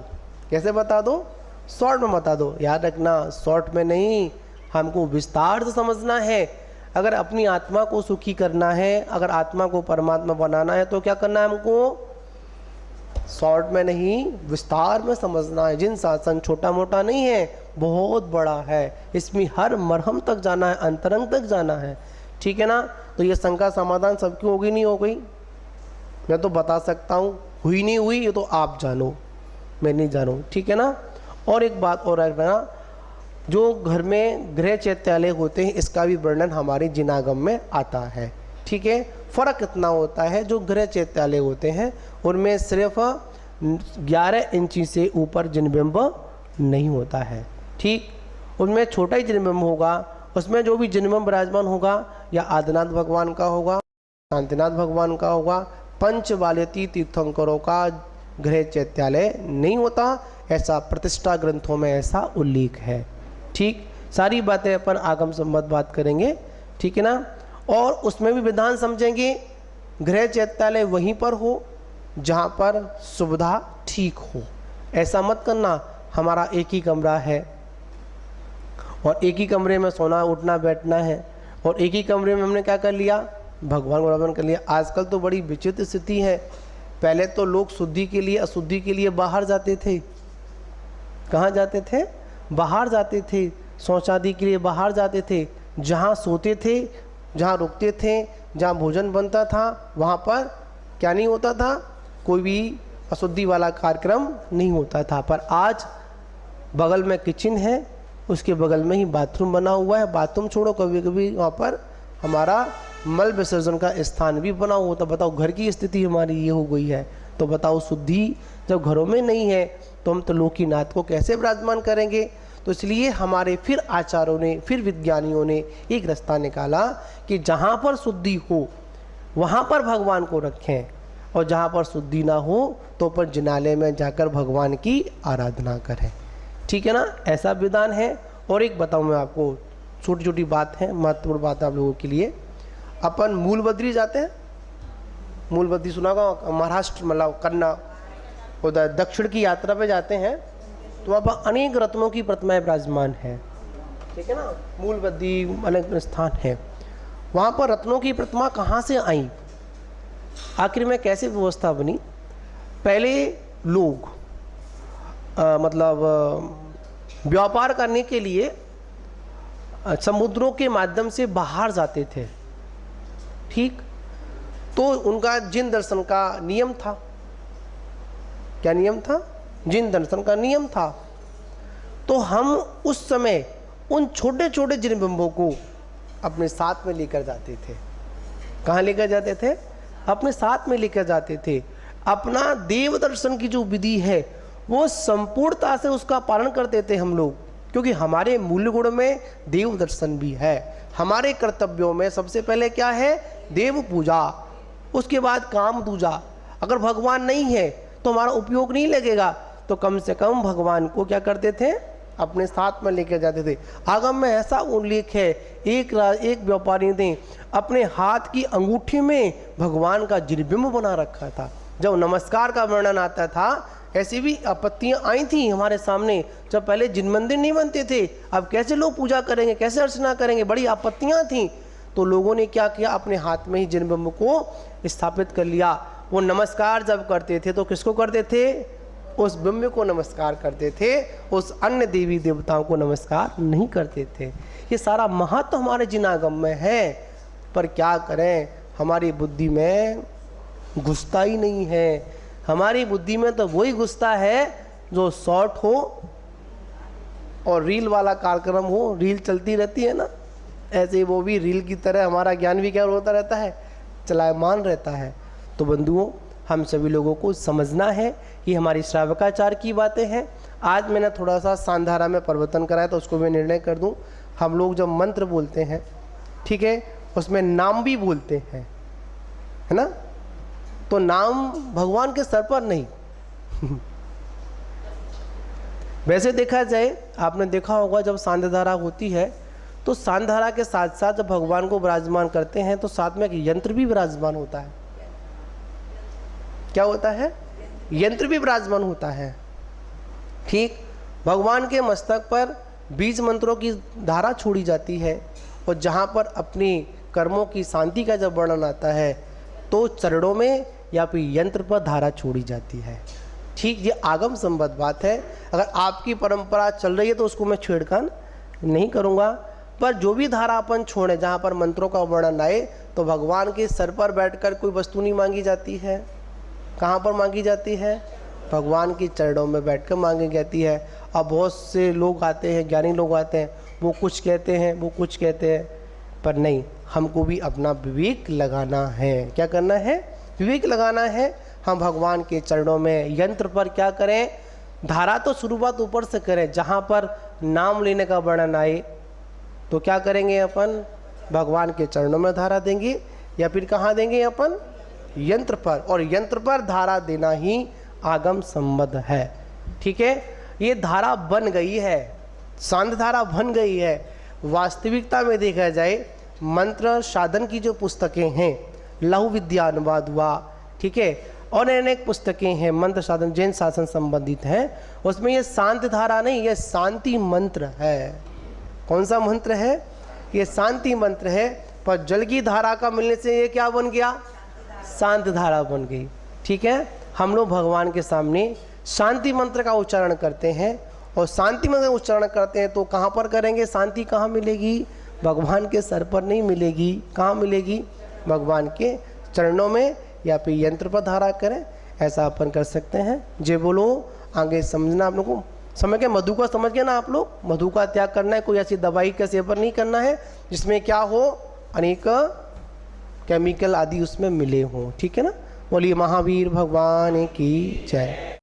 कैसे बता दो? शॉर्ट में बता दो। याद रखना, शॉर्ट में नहीं, हमको विस्तार से समझना है। अगर अपनी आत्मा को सुखी करना है, अगर आत्मा को परमात्मा बनाना है तो क्या करना है हमको? शॉर्ट में नहीं, विस्तार में समझना है। जिन शासन छोटा मोटा नहीं है, बहुत बड़ा है। इसमें हर मरहम तक जाना है, अंतरंग तक जाना है, ठीक है ना। तो ये शंका समाधान सबकी होगी नहीं हो गई? मैं तो बता सकता हूँ, हुई नहीं हुई ये तो आप जानो, मैं नहीं जानूँ, ठीक है ना। और एक बात और रखना, जो घर में गृह चैत्यालय होते हैं इसका भी वर्णन हमारे जिनागम में आता है, ठीक है। फ़र्क इतना होता है, जो गृह चैत्यालय होते हैं उनमें सिर्फ 11 इंची से ऊपर जिनबिंब नहीं होता है, ठीक। उनमें छोटा ही जिनबिंब होगा। उसमें जो भी जिनबिंब विराजमान होगा या आदिनाथ भगवान का होगा, शांतिनाथ भगवान का होगा। पंचवालयती तीर्थंकरों का गृह चैत्यालय नहीं होता, ऐसा प्रतिष्ठा ग्रंथों में ऐसा उल्लेख है, ठीक। सारी बातें अपन आगम संबंध बात करेंगे, ठीक है ना। और उसमें भी विधान समझेंगे। गृह चैत्यालय वहीं पर हो जहाँ पर सुविधा ठीक हो। ऐसा मत करना हमारा एक ही कमरा है और एक ही कमरे में सोना उठना बैठना है, और एक ही कमरे में हमने क्या कर लिया? भगवान को अर्पण कर लिया। आजकल तो बड़ी विचित्र स्थिति है। पहले तो लोग शुद्धि के लिए अशुद्धि के लिए बाहर जाते थे। कहाँ जाते थे? बाहर जाते थे। शौचादि के लिए बाहर जाते थे। जहाँ सोते थे, जहाँ रुकते थे, जहाँ भोजन बनता था, वहाँ पर क्या नहीं होता था? कोई भी अशुद्धि वाला कार्यक्रम नहीं होता था। पर आज बगल में किचन है, उसके बगल में ही बाथरूम बना हुआ है। बाथरूम छोड़ो, कभी कभी वहाँ पर हमारा मल विसर्जन का स्थान भी बना हुआ था। बताओ, घर की स्थिति हमारी ये हो गई है। तो बताओ शुद्धि जब घरों में नहीं है तो हम त्रिलोकीनाथ को कैसे विराजमान करेंगे। तो इसलिए हमारे फिर आचार्यों ने, फिर विज्ञानियों ने एक रास्ता निकाला कि जहाँ पर शुद्धि हो वहाँ पर भगवान को रखें, और जहाँ पर शुद्धि ना हो तो पर जिनालय में जाकर भगवान की आराधना करें। ठीक है ना, ऐसा विधान है। और एक बताऊँ मैं आपको, छोटी छोटी बात है, महत्वपूर्ण बात है आप लोगों के लिए। अपन मूल बद्री जाते हैं, मूल बद्री सुना होगा, महाराष्ट्र मतलब करना उधर दक्षिण की यात्रा पे जाते हैं तो वहाँ पर अनेक रत्नों की प्रतिमाएं विराजमान है। ठीक है ना, मूल बद्री अनेक स्थान है, वहाँ पर रत्नों की प्रतिमा कहाँ से आई, आखिर में कैसे व्यवस्था बनी। पहले लोग मतलब व्यापार करने के लिए समुद्रों के माध्यम से बाहर जाते थे। ठीक, तो उनका जिन दर्शन का नियम था। क्या नियम था? जिन दर्शन का नियम था। तो हम उस समय उन छोटे छोटे जिन बिंबों को अपने साथ में लेकर जाते थे। कहाँ लेकर जाते थे? अपने साथ में लेकर जाते थे। अपना देव दर्शन की जो विधि है वो संपूर्णता से उसका पालन करते थे हम लोग, क्योंकि हमारे मूल्य गुण में देव दर्शन भी है। हमारे कर्तव्यों में सबसे पहले क्या है? देव पूजा, उसके बाद काम दूजा। अगर भगवान नहीं है तो हमारा उपयोग नहीं लगेगा, तो कम से कम भगवान को क्या करते थे? अपने साथ में लेकर जाते थे। आगम में ऐसा उल्लेख है, एक व्यापारी ने अपने हाथ की अंगूठी में भगवान का जिनबिंब बना रखा था। जब नमस्कार का वर्णन आता था, ऐसी भी आपत्तियां आई थी हमारे सामने। जब पहले जिन मंदिर नहीं बनते थे, अब कैसे लोग पूजा करेंगे, कैसे अर्चना करेंगे, बड़ी आपत्तियां थी। तो लोगों ने क्या किया? अपने हाथ में ही जिनबिंब को स्थापित कर लिया। वो नमस्कार जब करते थे तो किसको करते थे? उस बिंब को नमस्कार करते थे, उस अन्य देवी देवताओं को नमस्कार नहीं करते थे। ये सारा महत्व हमारे जिनागम में है, पर क्या करें, हमारी बुद्धि में घुसता ही नहीं है। हमारी बुद्धि में तो वही घुसता है जो शॉर्ट हो और रील वाला कार्यक्रम हो, रील चलती रहती है ना, ऐसे वो भी रील की तरह हमारा ज्ञान भी क्या होता रहता है? चलायमान रहता है। तो बंधुओं, हम सभी लोगों को समझना है, ये हमारी श्रावकाचार की बातें हैं। आज मैंने थोड़ा सा सांधारा में परिवर्तन कराया तो उसको मैं निर्णय कर दूं। हम लोग जब मंत्र बोलते हैं, ठीक है, उसमें नाम भी बोलते हैं, है ना, तो नाम भगवान के सर पर नहीं। वैसे देखा जाए, आपने देखा होगा जब सांध्यधारा होती है तो सांध्यधारा के साथ साथ जब भगवान को विराजमान करते हैं तो साथ में एक यंत्र भी विराजमान होता है। क्या होता है? यंत्र भी विराजमान होता है। ठीक, भगवान के मस्तक पर बीज मंत्रों की धारा छोड़ी जाती है, और जहाँ पर अपनी कर्मों की शांति का जब वर्णन आता है तो चरणों में या फिर यंत्र पर धारा छोड़ी जाती है। ठीक, ये आगम संबद्ध बात है। अगर आपकी परंपरा चल रही है तो उसको मैं छेड़खानी नहीं करूँगा, पर जो भी धारा अपन छोड़े जहाँ पर मंत्रों का वर्णन आए तो भगवान के सर पर बैठकर कोई वस्तु नहीं मांगी जाती है। कहाँ पर मांगी जाती है? भगवान के चरणों में बैठकर मांगी जाती है। अब बहुत से लोग आते हैं, ज्ञानी लोग आते हैं, वो कुछ कहते हैं, वो कुछ कहते हैं, पर नहीं, हमको भी अपना विवेक लगाना है। क्या करना है? विवेक लगाना है। हम भगवान के चरणों में यंत्र पर क्या करें? धारा तो शुरुआत ऊपर से करें, जहाँ पर नाम लेने का वर्णन आए तो क्या करेंगे अपन? भगवान के चरणों में धारा देंगे, या फिर कहाँ देंगे अपन? यंत्र पर। और यंत्र पर धारा देना ही आगम संबद्ध है। ठीक है, ये धारा बन गई है, सांध्य धारा बन गई है। वास्तविकता में देखा जाए, मंत्र साधन की जो पुस्तकें हैं, लघु विद्या अनुवाद हुआ, ठीक है, और अनेक पुस्तकें हैं मंत्र साधन जैन शासन संबंधित हैं, उसमें ये शांति धारा नहीं, ये शांति मंत्र है। कौन सा मंत्र है? ये शांति मंत्र है। पर जल की धारा का मिलने से ये क्या बन गया? शांति धारा बन गई। ठीक है, हम लोग भगवान के सामने शांति मंत्र का उच्चारण करते हैं, और शांति मंत्र का उच्चारण करते हैं तो कहाँ पर करेंगे? शांति कहाँ मिलेगी? भगवान के सर पर नहीं मिलेगी। कहाँ मिलेगी? भगवान के चरणों में, या फिर यंत्र पर धारा करें। ऐसा अपन कर सकते हैं। जे बोलो, आगे समझना आप लोग को। समझ के मधु का समझ गए ना आप लोग? मधु का त्याग करना है, कोई ऐसी दवाई का सेवन नहीं करना है जिसमें क्या हो? अनेक केमिकल आदि उसमें मिले हों। ठीक है ना, बोलिए महावीर भगवान की जय।